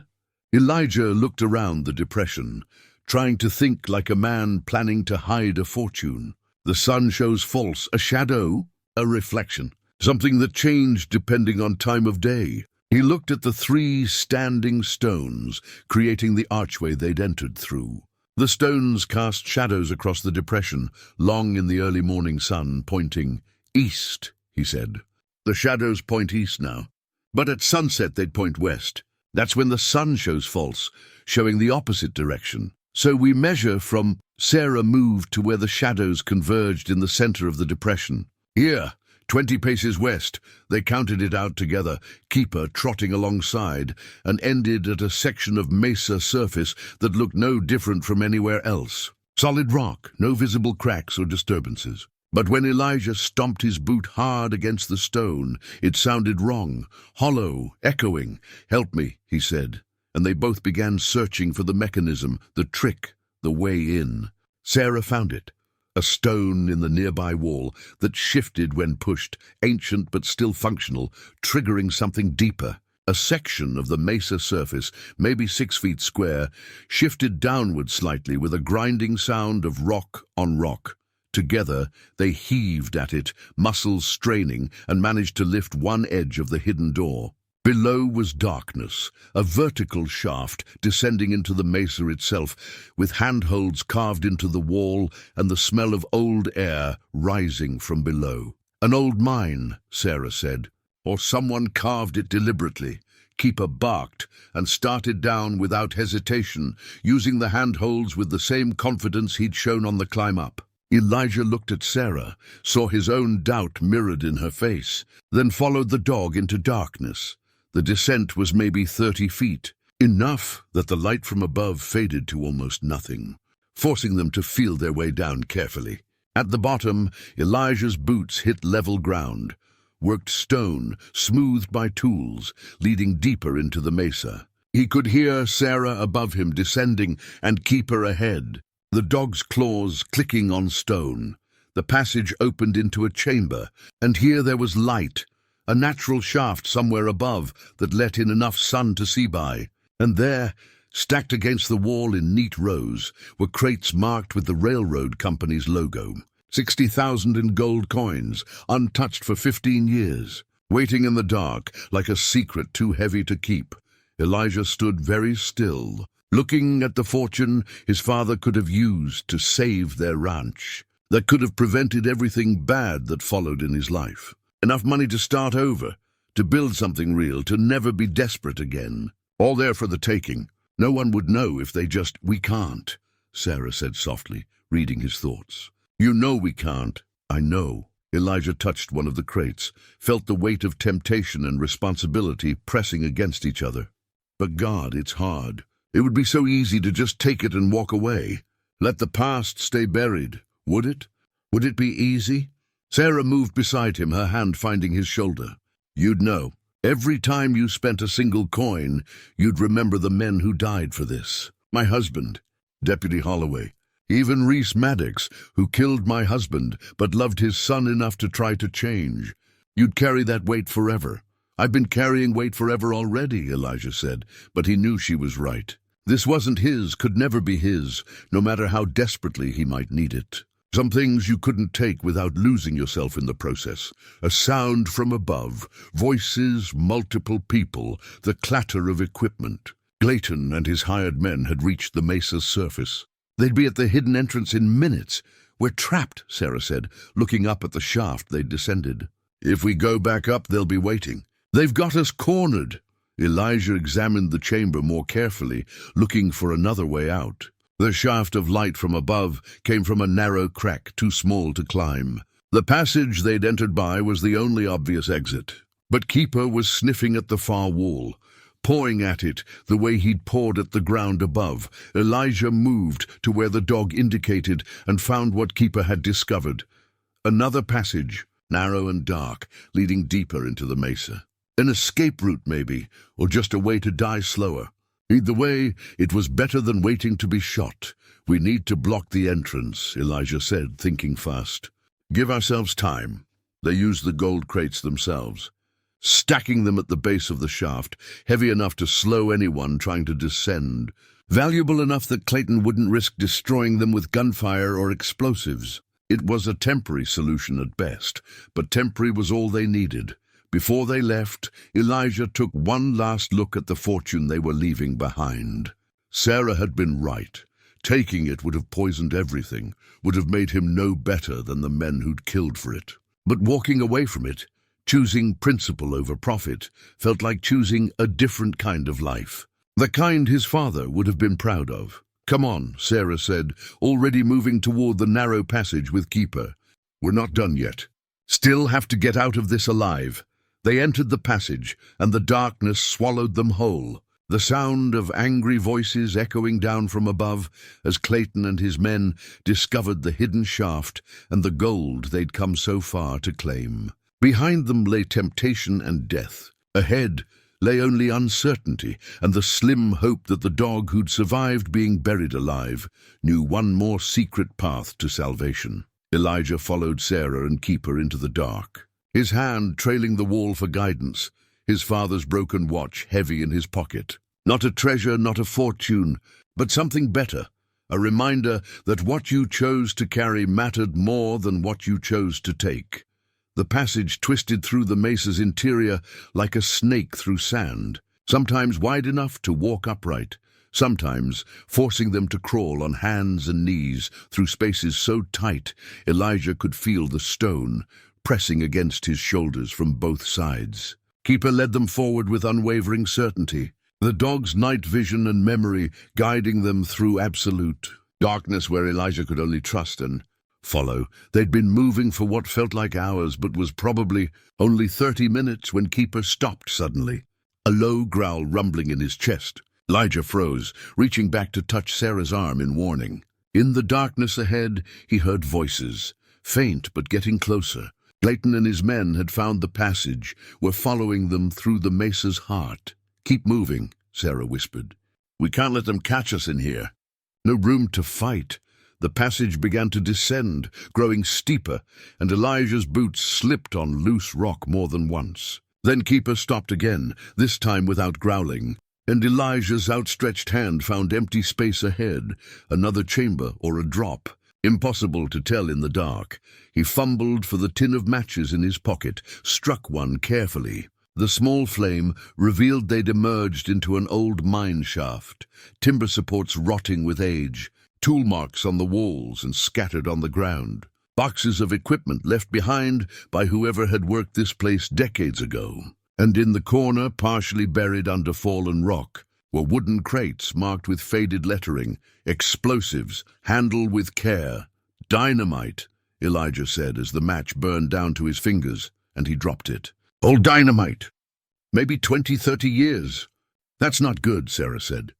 Speaker 1: Elijah looked around the depression, trying to think like a man planning to hide a fortune. The sun shows false, a shadow, a reflection, something that changed depending on time of day. He looked at the 3 standing stones, creating the archway they'd entered through. The stones cast shadows across the depression, long in the early morning sun, pointing east, he said. The shadows point east now, but at sunset they'd point west. That's when the sun shows false, showing the opposite direction. So we measure from... Sarah moved to where the shadows converged in the center of the depression. Here, 20 paces west. They counted it out together, Keeper trotting alongside, and ended at a section of mesa surface that looked no different from anywhere else. Solid rock, no visible cracks or disturbances. But when Elijah stomped his boot hard against the stone, it sounded wrong, hollow, echoing. "Help me," he said, and they both began searching for the mechanism, the trick, the way in. Sarah found it, a stone in the nearby wall that shifted when pushed, ancient but still functional, triggering something deeper. A section of the mesa surface, maybe 6 feet square, shifted downward slightly with a grinding sound of rock on rock. Together, they heaved at it, muscles straining, and managed to lift one edge of the hidden door. Below was darkness, a vertical shaft descending into the mesa itself, with handholds carved into the wall and the smell of old air rising from below. An old mine, Sarah said, or someone carved it deliberately. Keeper barked and started down without hesitation, using the handholds with the same confidence he'd shown on the climb up. Elijah looked at Sarah, saw his own doubt mirrored in her face, then followed the dog into darkness. The descent was maybe 30 feet, enough that the light from above faded to almost nothing, forcing them to feel their way down carefully. At the bottom, Elijah's boots hit level ground, worked stone, smoothed by tools, leading deeper into the mesa. He could hear Sarah above him descending and Keeper ahead, the dog's claws clicking on stone. The passage opened into a chamber, and here there was light, a natural shaft somewhere above that let in enough sun to see by. And there, stacked against the wall in neat rows, were crates marked with the railroad company's logo. 60,000 in gold coins, untouched for 15 years. Waiting in the dark, like a secret too heavy to keep, Elijah stood very still, looking at the fortune his father could have used to save their ranch, that could have prevented everything bad that followed in his life. Enough money to start over, to build something real, to never be desperate again. All there for the taking. No one would know if they just... "We can't," Sarah said softly, reading his thoughts. "You know we can't." "I know." Elijah touched one of the crates, felt the weight of temptation and responsibility pressing against each other. "But God, it's hard. It would be so easy to just take it and walk away. Let the past stay buried. Would it? Would it be easy?" Sarah moved beside him, her hand finding his shoulder. "You'd know. Every time you spent a single coin, you'd remember the men who died for this. My husband, Deputy Holloway. Even Reese Maddox, who killed my husband, but loved his son enough to try to change. You'd carry that weight forever." "I've been carrying weight forever already," Elijah said, but he knew she was right. This wasn't his, could never be his, no matter how desperately he might need it. Some things you couldn't take without losing yourself in the process. A sound from above, voices, multiple people, the clatter of equipment. Glayton and his hired men had reached the mesa's surface. They'd be at the hidden entrance in minutes. "We're trapped," Sarah said, looking up at the shaft they'd descended. "If we go back up, they'll be waiting. They've got us cornered." Elijah examined the chamber more carefully, looking for another way out. The shaft of light from above came from a narrow crack too small to climb. The passage they'd entered by was the only obvious exit. But Keeper was sniffing at the far wall, pawing at it the way he'd pawed at the ground above. Elijah moved to where the dog indicated and found what Keeper had discovered. Another passage, narrow and dark, leading deeper into the mesa. An escape route, maybe, or just a way to die slower. Either way, it was better than waiting to be shot. "We need to block the entrance," Elijah said, thinking fast. "Give ourselves time." They used the gold crates themselves, stacking them at the base of the shaft, heavy enough to slow anyone trying to descend, valuable enough that Clayton wouldn't risk destroying them with gunfire or explosives. It was a temporary solution at best, but temporary was all they needed. Before they left, Elijah took one last look at the fortune they were leaving behind. Sarah had been right. Taking it would have poisoned everything, would have made him no better than the men who'd killed for it. But walking away from it, choosing principle over profit, felt like choosing a different kind of life. The kind his father would have been proud of. "Come on," Sarah said, already moving toward the narrow passage with Keeper. "We're not done yet. Still have to get out of this alive." They entered the passage, and the darkness swallowed them whole. The sound of angry voices echoing down from above as Clayton and his men discovered the hidden shaft and the gold they'd come so far to claim. Behind them lay temptation and death. Ahead lay only uncertainty and the slim hope that the dog who'd survived being buried alive knew one more secret path to salvation. Elijah followed Sarah and Keeper into the dark, his hand trailing the wall for guidance, his father's broken watch heavy in his pocket. Not a treasure, not a fortune, but something better, a reminder that what you chose to carry mattered more than what you chose to take. The passage twisted through the mesa's interior like a snake through sand, sometimes wide enough to walk upright, sometimes forcing them to crawl on hands and knees through spaces so tight Elijah could feel the stone pressing against his shoulders from both sides. Keeper led them forward with unwavering certainty, the dog's night vision and memory guiding them through absolute darkness where Elijah could only trust and follow. They'd been moving for what felt like hours, but was probably only 30 minutes when Keeper stopped suddenly, a low growl rumbling in his chest. Elijah froze, reaching back to touch Sarah's arm in warning. In the darkness ahead, he heard voices, faint but getting closer. Clayton and his men had found the passage, were following them through the mesa's heart. "Keep moving," Sarah whispered. "We can't let them catch us in here." No room to fight. The passage began to descend, growing steeper, and Elijah's boots slipped on loose rock more than once. Then Keeper stopped again, this time without growling, and Elijah's outstretched hand found empty space ahead, another chamber or a drop. Impossible to tell in the dark. He fumbled for the tin of matches in his pocket, struck one carefully. The small flame revealed they'd emerged into an old mine shaft, timber supports rotting with age, tool marks on the walls and scattered on the ground. Boxes of equipment left behind by whoever had worked this place decades ago. And in the corner, partially buried under fallen rock, were wooden crates marked with faded lettering, explosives, handle with care. "Dynamite," Elijah said as the match burned down to his fingers, and he dropped it. "Old dynamite. Maybe 20, 30 years. That's not good," Sarah said.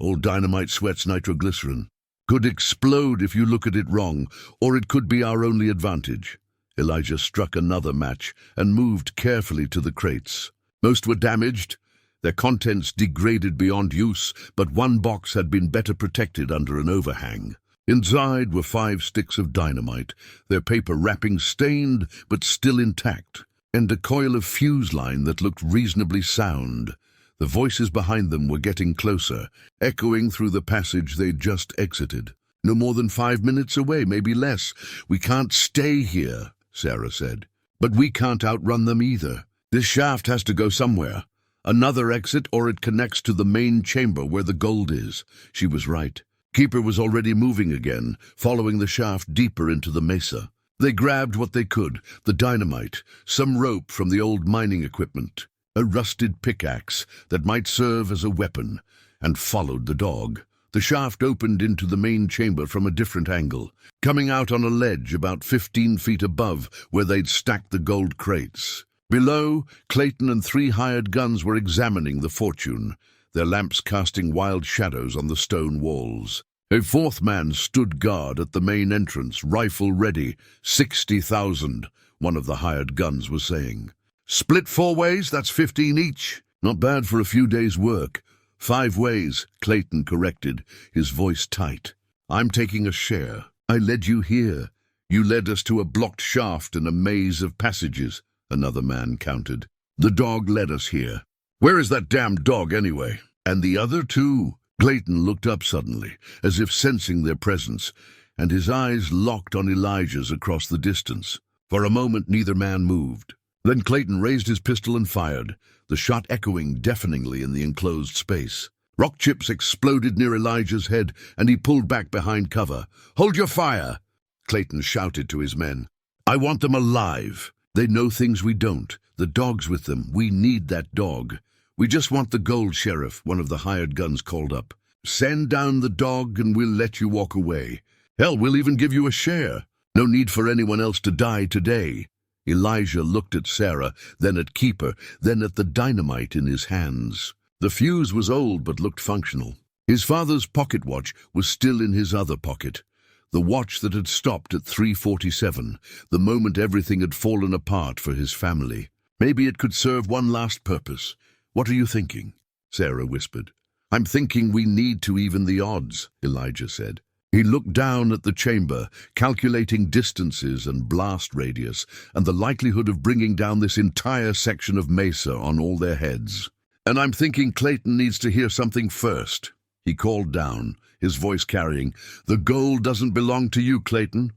Speaker 1: "Old dynamite sweats nitroglycerin. Could explode if you look at it wrong, or it could be our only advantage." Elijah struck another match and moved carefully to the crates. Most were damaged, their contents degraded beyond use, but one box had been better protected under an overhang. Inside were 5 sticks of dynamite, their paper wrapping stained but still intact, and a coil of fuse line that looked reasonably sound. The voices behind them were getting closer, echoing through the passage they'd just exited. "No more than 5 minutes away, maybe less. We can't stay here," Sarah said. "But we can't outrun them either. This shaft has to go somewhere. Another exit, or it connects to the main chamber where the gold is." She was right. Keeper was already moving again, following the shaft deeper into the mesa. They grabbed what they could, the dynamite, some rope from the old mining equipment, a rusted pickaxe that might serve as a weapon, and followed the dog. The shaft opened into the main chamber from a different angle, coming out on a ledge about 15 feet above where they'd stacked the gold crates. Below, Clayton and 3 hired guns were examining the fortune, their lamps casting wild shadows on the stone walls. A 4th man stood guard at the main entrance, rifle ready. 60,000, one of the hired guns was saying. "Split 4 ways, that's 15 each. Not bad for a few days' work." 5 ways, Clayton corrected, his voice tight. "I'm taking a share. I led you here. You led us to a blocked shaft and a maze of passages," another man countered. "The dog led us here." "Where is that damned dog anyway?" "And the other 2? Clayton looked up suddenly, as if sensing their presence, and his eyes locked on Elijah's across the distance. For a moment neither man moved. Then Clayton raised his pistol and fired, the shot echoing deafeningly in the enclosed space. Rock chips exploded near Elijah's head, and he pulled back behind cover. "Hold your fire!" Clayton shouted to his men. "I want them alive. They know things we don't. The dog's with them. We need that dog. We just want the gold, Sheriff," one of the hired guns called up. "Send down the dog and we'll let you walk away. Hell, we'll even give you a share. No need for anyone else to die today." Elijah looked at Sarah, then at Keeper, then at the dynamite in his hands. The fuse was old but looked functional. His father's pocket watch was still in his other pocket. The watch that had stopped at 3:47, the moment everything had fallen apart for his family. Maybe it could serve one last purpose. "What are you thinking?" Sarah whispered. "I'm thinking we need to even the odds," Elijah said. He looked down at the chamber, calculating distances and blast radius, and the likelihood of bringing down this entire section of mesa on all their heads. "And I'm thinking Clayton needs to hear something first." He called down, his voice carrying, "The gold doesn't belong to you, Clayton.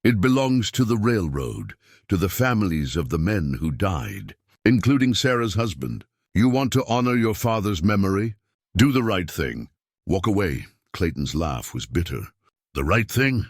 Speaker 1: It belongs to the railroad, to the families of the men who died, including Sarah's husband. You want to honor your father's memory? Do the right thing. Walk away." Clayton's laugh was bitter. "The right thing?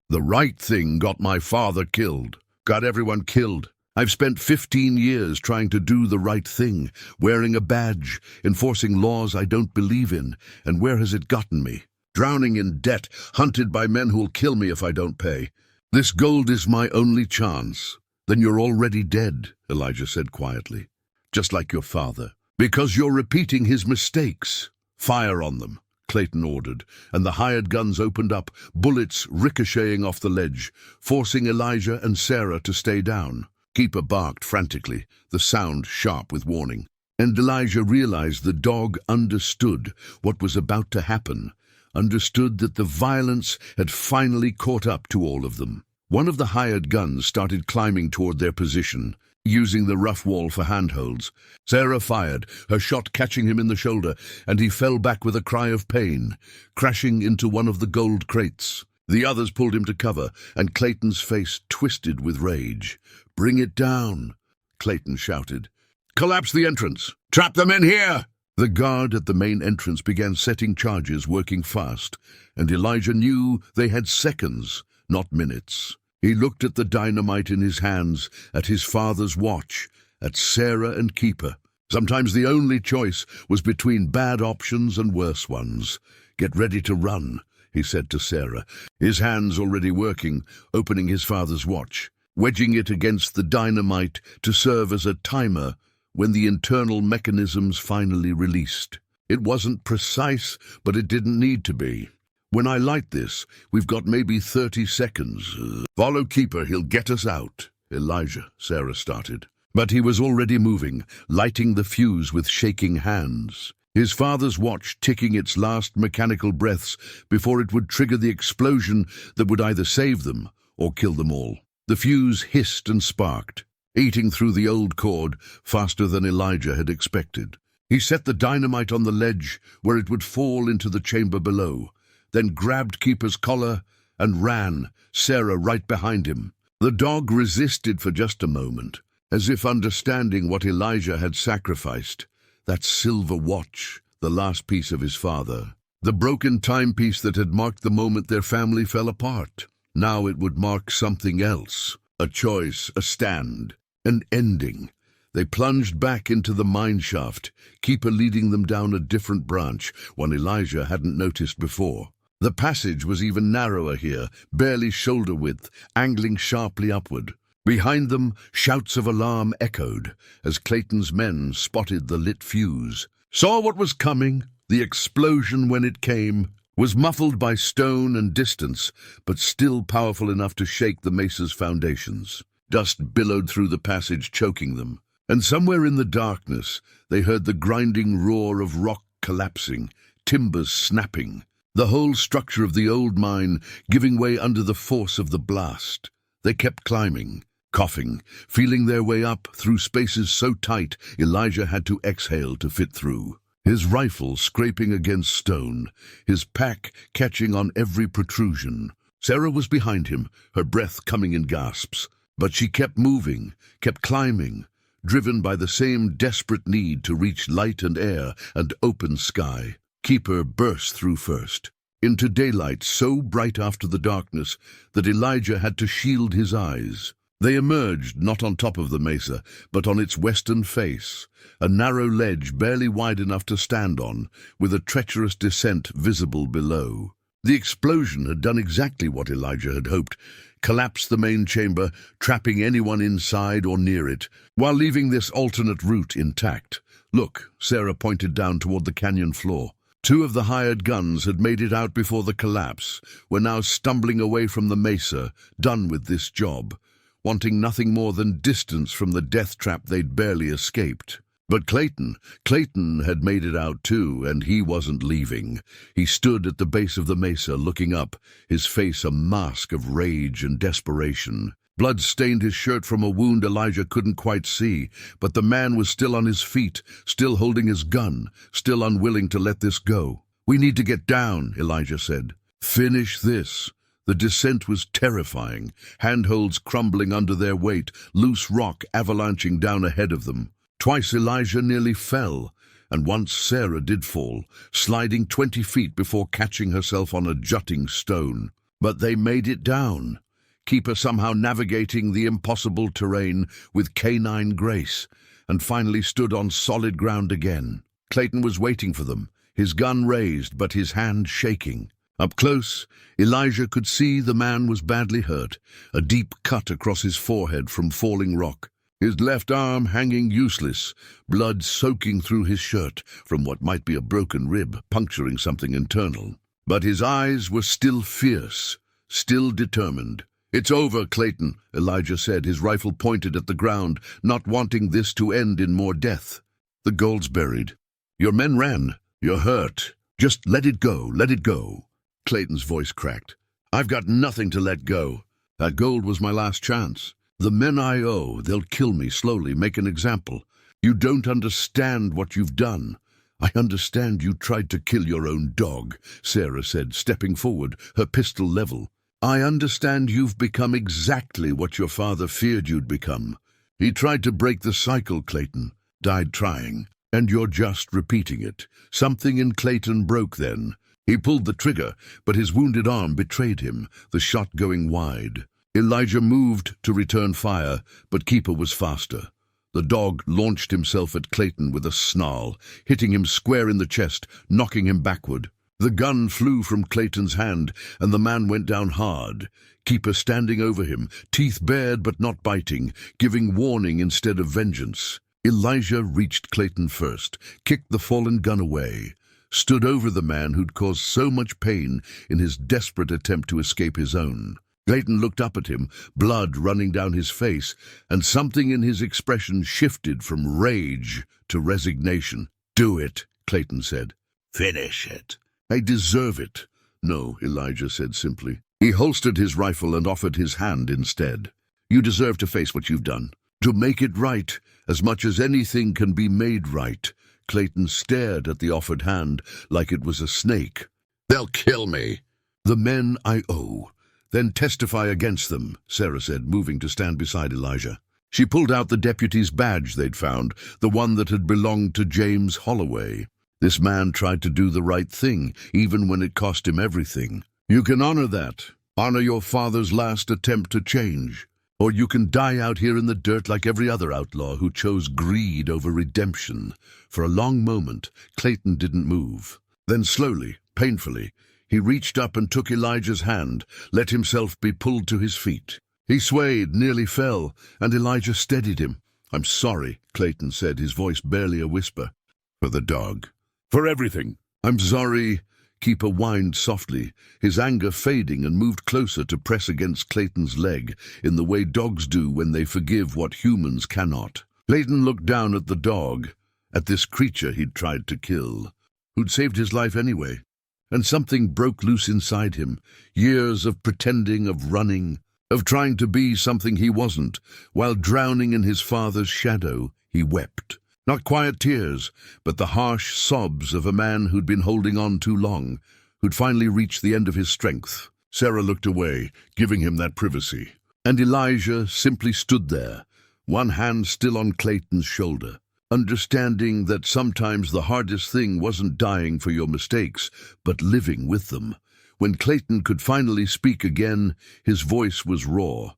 Speaker 1: The right thing got my father killed, got everyone killed. I've spent 15 years trying to do the right thing, wearing a badge, enforcing laws I don't believe in, and where has it gotten me? Drowning in debt, hunted by men who'll kill me if I don't pay. This gold is my only chance." "Then you're already dead," Elijah said quietly. "Just like your father. Because you're repeating his mistakes. Fire on them," Clayton ordered, and the hired guns opened up, bullets ricocheting off the ledge, forcing Elijah and Sarah to stay down. Keeper barked frantically, the sound sharp with warning. And Elijah realized the dog understood what was about to happen, understood that the violence had finally caught up to all of them. One of the hired guns started climbing toward their position, using the rough wall for handholds. Sarah fired, her shot catching him in the shoulder, and he fell back with a cry of pain, crashing into one of the gold crates. The others pulled him to cover, and Clayton's face twisted with rage. "Bring it down," Clayton shouted. "Collapse the entrance! Trap them in here!" The guard at the main entrance began setting charges, working fast, and Elijah knew they had seconds, not minutes. He looked at the dynamite in his hands, at his father's watch, at Sarah and Keeper. Sometimes the only choice was between bad options and worse ones. "Get ready to run," he said to Sarah, his hands already working, opening his father's watch, wedging it against the dynamite to serve as a timer when the internal mechanisms finally released. It wasn't precise, but it didn't need to be. "When I light this, we've got maybe 30 seconds. Follow Keeper, he'll get us out." "Elijah," Sarah started. But he was already moving, lighting the fuse with shaking hands. His father's watch ticking its last mechanical breaths before it would trigger the explosion that would either save them or kill them all. The fuse hissed and sparked, eating through the old cord faster than Elijah had expected. He set the dynamite on the ledge where it would fall into the chamber below, then grabbed Keeper's collar and ran, Sarah right behind him. The dog resisted for just a moment, as if understanding what Elijah had sacrificed. That silver watch, the last piece of his father. The broken timepiece that had marked the moment their family fell apart. Now it would mark something else. A choice, a stand, an ending. They plunged back into the mine shaft, Keeper leading them down a different branch, one Elijah hadn't noticed before. The passage was even narrower here, barely shoulder width, angling sharply upward. Behind them, shouts of alarm echoed as Clayton's men spotted the lit fuse. Saw what was coming. The explosion, when it came, was muffled by stone and distance, but still powerful enough to shake the mesa's foundations. Dust billowed through the passage, choking them. And somewhere in the darkness, they heard the grinding roar of rock collapsing, timbers snapping, the whole structure of the old mine giving way under the force of the blast. They kept climbing, coughing, feeling their way up through spaces so tight Elijah had to exhale to fit through. His rifle scraping against stone, his pack catching on every protrusion. Sarah was behind him, her breath coming in gasps. But she kept moving, kept climbing, driven by the same desperate need to reach light and air and open sky. Keeper burst through first, into daylight so bright after the darkness that Elijah had to shield his eyes. They emerged not on top of the mesa, but on its western face, a narrow ledge barely wide enough to stand on, with a treacherous descent visible below. The explosion had done exactly what Elijah had hoped, collapsed the main chamber, trapping anyone inside or near it, while leaving this alternate route intact. "Look," Sarah pointed down toward the canyon floor. Two of the hired guns had made it out before the collapse, were now stumbling away from the mesa, done with this job, wanting nothing more than distance from the death trap they'd barely escaped. But Clayton had made it out too, and he wasn't leaving. He stood at the base of the mesa, looking up, his face a mask of rage and desperation. Blood stained his shirt from a wound Elijah couldn't quite see, but the man was still on his feet, still holding his gun, still unwilling to let this go. "We need to get down," Elijah said. "Finish this." The descent was terrifying, handholds crumbling under their weight, loose rock avalanching down ahead of them. Twice Elijah nearly fell, and once Sarah did fall, sliding 20 feet before catching herself on a jutting stone. But they made it down, Keeper somehow navigating the impossible terrain with canine grace, and finally stood on solid ground again. Clayton was waiting for them, his gun raised but his hand shaking. Up close, Elijah could see the man was badly hurt, a deep cut across his forehead from falling rock. His left arm hanging useless, blood soaking through his shirt from what might be a broken rib, puncturing something internal. But his eyes were still fierce, still determined. "It's over, Clayton," Elijah said, his rifle pointed at the ground, not wanting this to end in more death. "The gold's buried. Your men ran. You're hurt. Just let it go, let it go." Clayton's voice cracked. "I've got nothing to let go. That gold was my last chance. The men I owe, they'll kill me slowly, make an example. You don't understand what you've done." "I understand you tried to kill your own dog," Sarah said, stepping forward, her pistol level. "I understand you've become exactly what your father feared you'd become. He tried to break the cycle, Clayton. Died trying. And you're just repeating it. Something in Clayton broke then. He pulled the trigger, but his wounded arm betrayed him, the shot going wide. Elijah moved to return fire, but Keeper was faster. The dog launched himself at Clayton with a snarl, hitting him square in the chest, knocking him backward. The gun flew from Clayton's hand, and the man went down hard. Keeper standing over him, teeth bared but not biting, giving warning instead of vengeance. Elijah reached Clayton first, kicked the fallen gun away, stood over the man who'd caused so much pain in his desperate attempt to escape his own. Clayton looked up at him, blood running down his face, and something in his expression shifted from rage to resignation. "Do it," Clayton said. "Finish it." "I deserve it." "No," Elijah said simply. He holstered his rifle and offered his hand instead. "You deserve to face what you've done. To make it right, as much as anything can be made right." Clayton stared at the offered hand like it was a snake. "They'll kill me." "The men I owe. Then testify against them," Sarah said, moving to stand beside Elijah. She pulled out the deputy's badge they'd found, the one that had belonged to James Holloway. This man tried to do the right thing, even when it cost him everything. "You can honor that. Honor your father's last attempt to change. Or you can die out here in the dirt like every other outlaw who chose greed over redemption." For a long moment, Clayton didn't move. Then slowly, painfully, he reached up and took Elijah's hand, let himself be pulled to his feet. He swayed, nearly fell, and Elijah steadied him. "I'm sorry," Clayton said, his voice barely a whisper. "For the dog. For everything. I'm sorry." Keeper whined softly, his anger fading, and moved closer to press against Clayton's leg in the way dogs do when they forgive what humans cannot. Clayton looked down at the dog, at this creature he'd tried to kill, who'd saved his life anyway. And something broke loose inside him, years of pretending, of running, of trying to be something he wasn't. While drowning in his father's shadow, he wept. Not quiet tears, but the harsh sobs of a man who'd been holding on too long, who'd finally reached the end of his strength. Sarah looked away, giving him that privacy. And Elijah simply stood there, one hand still on Clayton's shoulder, understanding that sometimes the hardest thing wasn't dying for your mistakes, but living with them. When Clayton could finally speak again, his voice was raw.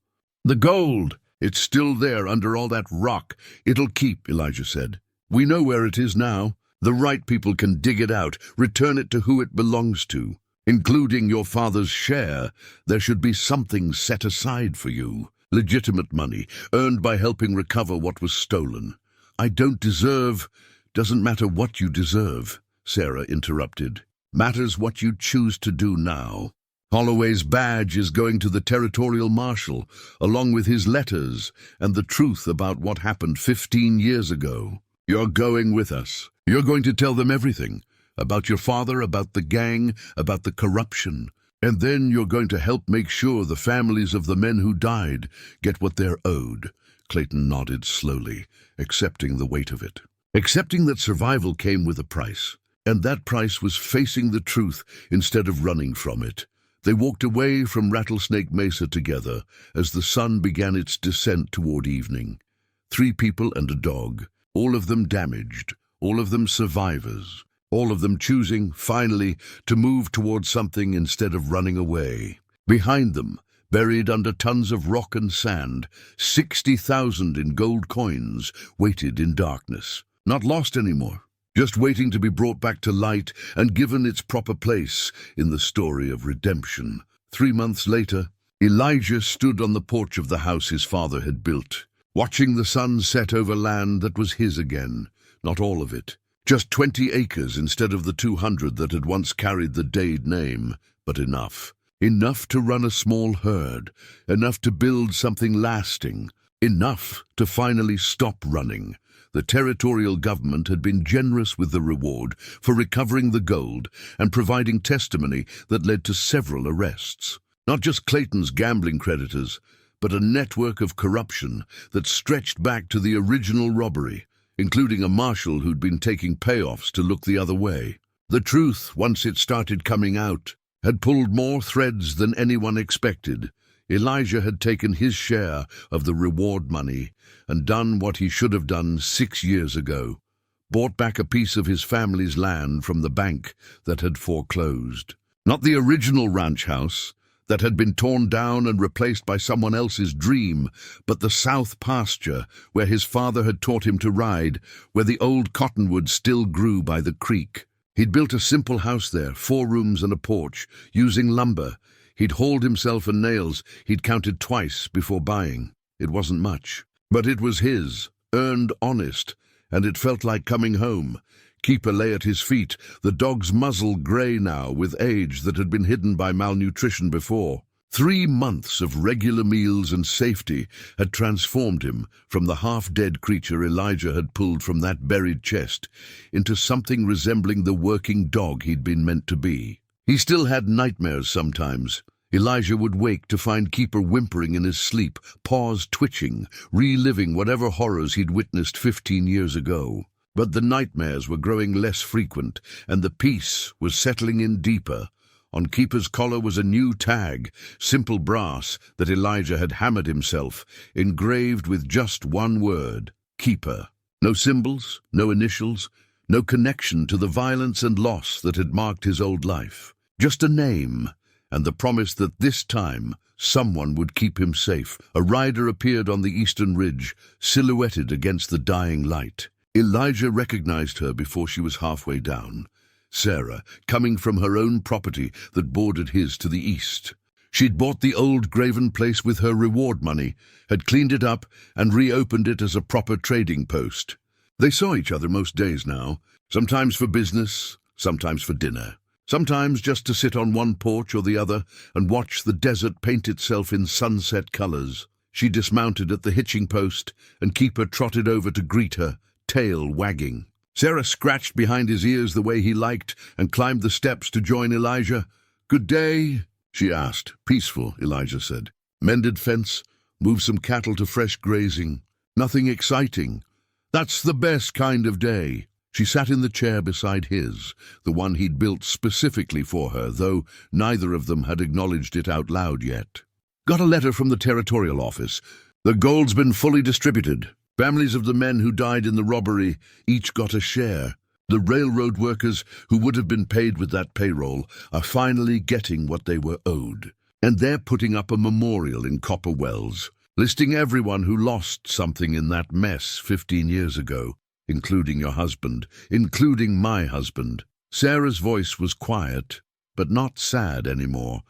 Speaker 1: "The gold! It's still there under all that rock. It'll keep," Elijah said. "We know where it is now. The right people can dig it out, return it to who it belongs to. Including your father's share, there should be something set aside for you. Legitimate money, earned by helping recover what was stolen." "I don't deserve—" "Doesn't matter what you deserve," Sarah interrupted. "Matters what you choose to do now. Holloway's badge is going to the territorial marshal, along with his letters and the truth about what happened 15 years ago. You're going with us. You're going to tell them everything, about your father, about the gang, about the corruption. And then you're going to help make sure the families of the men who died get what they're owed." Clayton nodded slowly, accepting the weight of it. Accepting that survival came with a price, and that price was facing the truth instead of running from it. They walked away from Rattlesnake Mesa together as the sun began its descent toward evening. 3 people and a dog, all of them damaged, all of them survivors, all of them choosing, finally, to move toward something instead of running away. Behind them, buried under tons of rock and sand, 60,000 in gold coins waited in darkness. Not lost anymore, just waiting to be brought back to light and given its proper place in the story of redemption. 3 months later, Elijah stood on the porch of the house his father had built, watching the sun set over land that was his again. Not all of it, just 20 acres instead of the 200 that had once carried the Dade name, but enough. Enough to run a small herd, enough to build something lasting, enough to finally stop running. The territorial government had been generous with the reward for recovering the gold and providing testimony that led to several arrests. Not just Clayton's gambling creditors, but a network of corruption that stretched back to the original robbery, including a marshal who'd been taking payoffs to look the other way. The truth, once it started coming out, had pulled more threads than anyone expected. Elijah had taken his share of the reward money and done what he should have done 6 years ago, bought back a piece of his family's land from the bank that had foreclosed. Not the original ranch house that had been torn down and replaced by someone else's dream, but the south pasture where his father had taught him to ride, where the old cottonwood still grew by the creek. He'd built a simple house there, 4 rooms and a porch, using lumber. He'd hauled himself and nails. He'd counted twice before buying. It wasn't much, but it was his, earned honest, and it felt like coming home. Keeper lay at his feet, the dog's muzzle grey now with age that had been hidden by malnutrition before. 3 months of regular meals and safety had transformed him from the half-dead creature Elijah had pulled from that buried chest into something resembling the working dog he'd been meant to be. He still had nightmares sometimes. Elijah would wake to find Keeper whimpering in his sleep, paws twitching, reliving whatever horrors he'd witnessed 15 years ago. But the nightmares were growing less frequent, and the peace was settling in deeper. On Keeper's collar was a new tag, simple brass, that Elijah had hammered himself, engraved with just one word, Keeper. No symbols, no initials, no connection to the violence and loss that had marked his old life. Just a name, and the promise that this time someone would keep him safe. A rider appeared on the eastern ridge, silhouetted against the dying light. Elijah recognized her before she was halfway down. Sarah, coming from her own property that bordered his to the east. She'd bought the old graven place with her reward money, had cleaned it up and reopened it as a proper trading post. They saw each other most days now, sometimes for business, sometimes for dinner, sometimes just to sit on one porch or the other and watch the desert paint itself in sunset colors. She dismounted at the hitching post, and Keeper trotted over to greet her, tail wagging. Sarah scratched behind his ears the way he liked and climbed the steps to join Elijah. "Good day?" she asked. "Peaceful," Elijah said. "Mended fence, moved some cattle to fresh grazing. Nothing exciting. That's the best kind of day." She sat in the chair beside his, the one he'd built specifically for her, though neither of them had acknowledged it out loud yet. "Got a letter from the territorial office. The gold's been fully distributed. Families of the men who died in the robbery each got a share. The railroad workers who would have been paid with that payroll are finally getting what they were owed. And they're putting up a memorial in Copper Wells, listing everyone who lost something in that mess 15 years ago, including your husband, including my husband. Sarah's voice was quiet, but not sad anymore.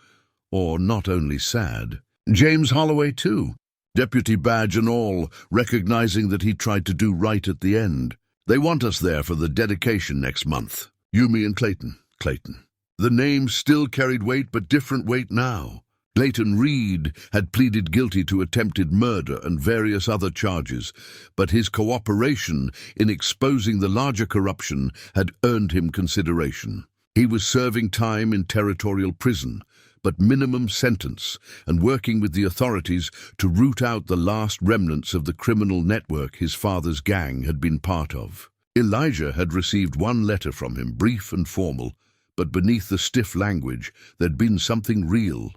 Speaker 1: Or not only sad. James Holloway, too. Deputy badge and all, recognizing that he tried to do right at the end. They want us there for the dedication next month. Yumi and Clayton. The names still carried weight, but different weight now. Clayton Reed had pleaded guilty to attempted murder and various other charges, but his cooperation in exposing the larger corruption had earned him consideration. He was serving time in territorial prison, but minimum sentence, and working with the authorities to root out the last remnants of the criminal network his father's gang had been part of. Elijah had received one letter from him, brief and formal, but beneath the stiff language there'd been something real.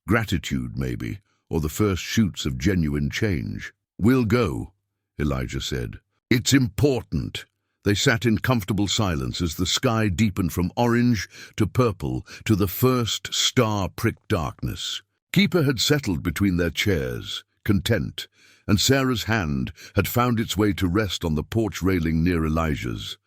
Speaker 1: Gratitude, maybe, or the first shoots of genuine change. "We'll go," Elijah said. "It's important." They sat in comfortable silence as the sky deepened from orange to purple to the first star-pricked darkness. Keeper had settled between their chairs, content, and Sarah's hand had found its way to rest on the porch railing near Elijah's.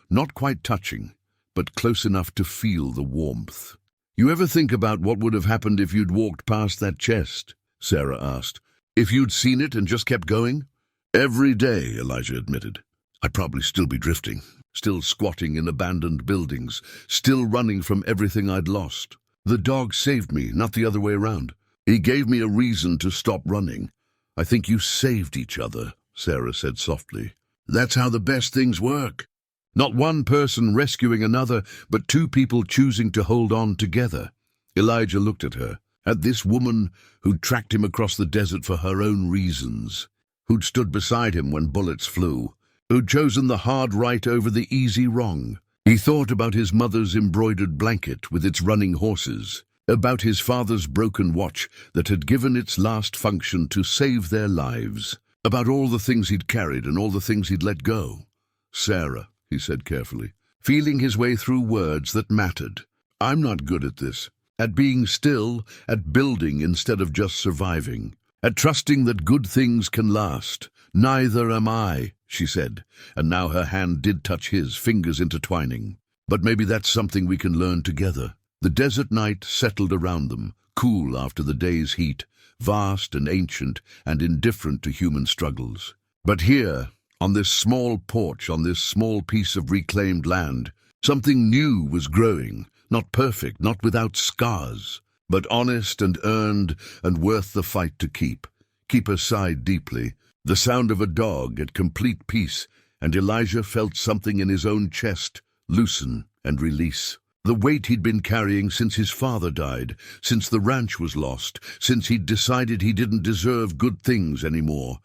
Speaker 1: Not quite touching, but close enough to feel the warmth. "You ever think about what would have happened if you'd walked past that chest?" Sarah asked. "If you'd seen it and just kept going?" "Every day," Elijah admitted. "I'd probably still be drifting, still squatting in abandoned buildings, still running from everything I'd lost. The dog saved me, not the other way around. He gave me a reason to stop running. I think you saved each other," Sarah said softly. "That's how the best things work. Not one person rescuing another, but two people choosing to hold on together." Elijah looked at her, at this woman who'd tracked him across the desert for her own reasons, who'd stood beside him when bullets flew, who'd chosen the hard right over the easy wrong. He thought about his mother's embroidered blanket with its running horses, about his father's broken watch that had given its last function to save their lives, about all the things he'd carried and all the things he'd let go. "Sarah," he said carefully, feeling his way through words that mattered. "I'm not good at this, at being still, at building instead of just surviving, at trusting that good things can last. Neither am I," she said, and now her hand did touch his, fingers intertwining. "But maybe that's something we can learn together." The desert night settled around them, cool after the day's heat, vast and ancient and indifferent to human struggles. But here, on this small porch, on this small piece of reclaimed land, something new was growing, not perfect, not without scars, but honest and earned and worth the fight to keep. Keeper sighed deeply, the sound of a dog at complete peace, and Elijah felt something in his own chest loosen and release. The weight he'd been carrying since his father died, since the ranch was lost, since he'd decided he didn't deserve good things anymore.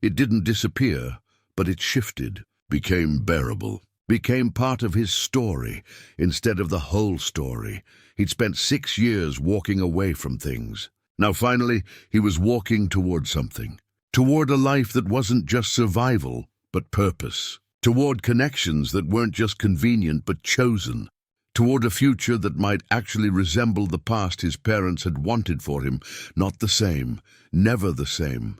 Speaker 1: It didn't disappear, but it shifted, became bearable, became part of his story instead of the whole story. He'd spent 6 years walking away from things. Now finally, he was walking toward something. Toward a life that wasn't just survival, but purpose. Toward connections that weren't just convenient, but chosen. Toward a future that might actually resemble the past his parents had wanted for him. Not the same, never the same,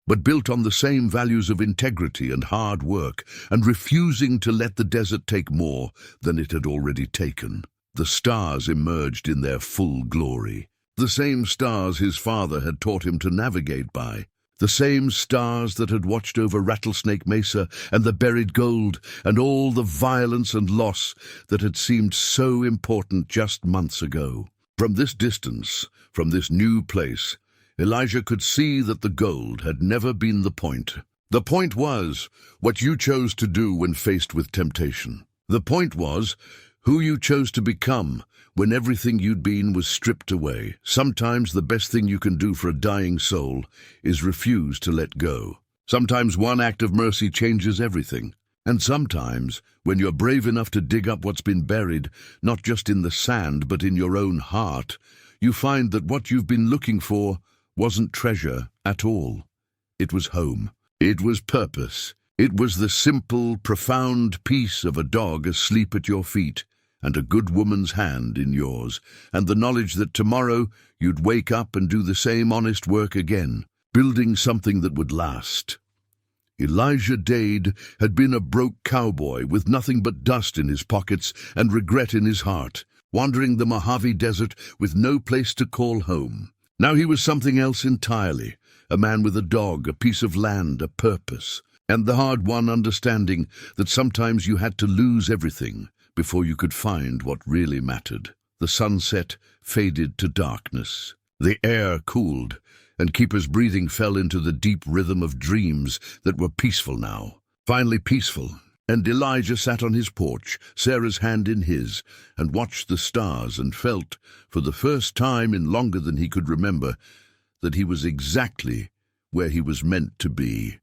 Speaker 1: but built on the same values of integrity and hard work, and refusing to let the desert take more than it had already taken. The stars emerged in their full glory. The same stars his father had taught him to navigate by. The same stars that had watched over Rattlesnake Mesa and the buried gold and all the violence and loss that had seemed so important just months ago. From this distance, from this new place, Elijah could see that the gold had never been the point. The point was what you chose to do when faced with temptation. The point was who you chose to become when everything you'd been was stripped away. Sometimes the best thing you can do for a dying soul is refuse to let go. Sometimes one act of mercy changes everything. And sometimes, when you're brave enough to dig up what's been buried, not just in the sand but in your own heart, you find that what you've been looking for wasn't treasure at all. It was home. It was purpose. It was the simple, profound peace of a dog asleep at your feet, and a good woman's hand in yours, and the knowledge that tomorrow you'd wake up and do the same honest work again, building something that would last. Elijah Dade had been a broke cowboy with nothing but dust in his pockets and regret in his heart, wandering the Mojave Desert with no place to call home. Now he was something else entirely, a man with a dog, a piece of land, a purpose, and the hard-won understanding that sometimes you had to lose everything before you could find what really mattered. The sunset faded to darkness. The air cooled, and Keeper's breathing fell into the deep rhythm of dreams that were peaceful now. Finally peaceful, and Elijah sat on his porch, Sarah's hand in his, and watched the stars and felt, for the first time in longer than he could remember, that he was exactly where he was meant to be.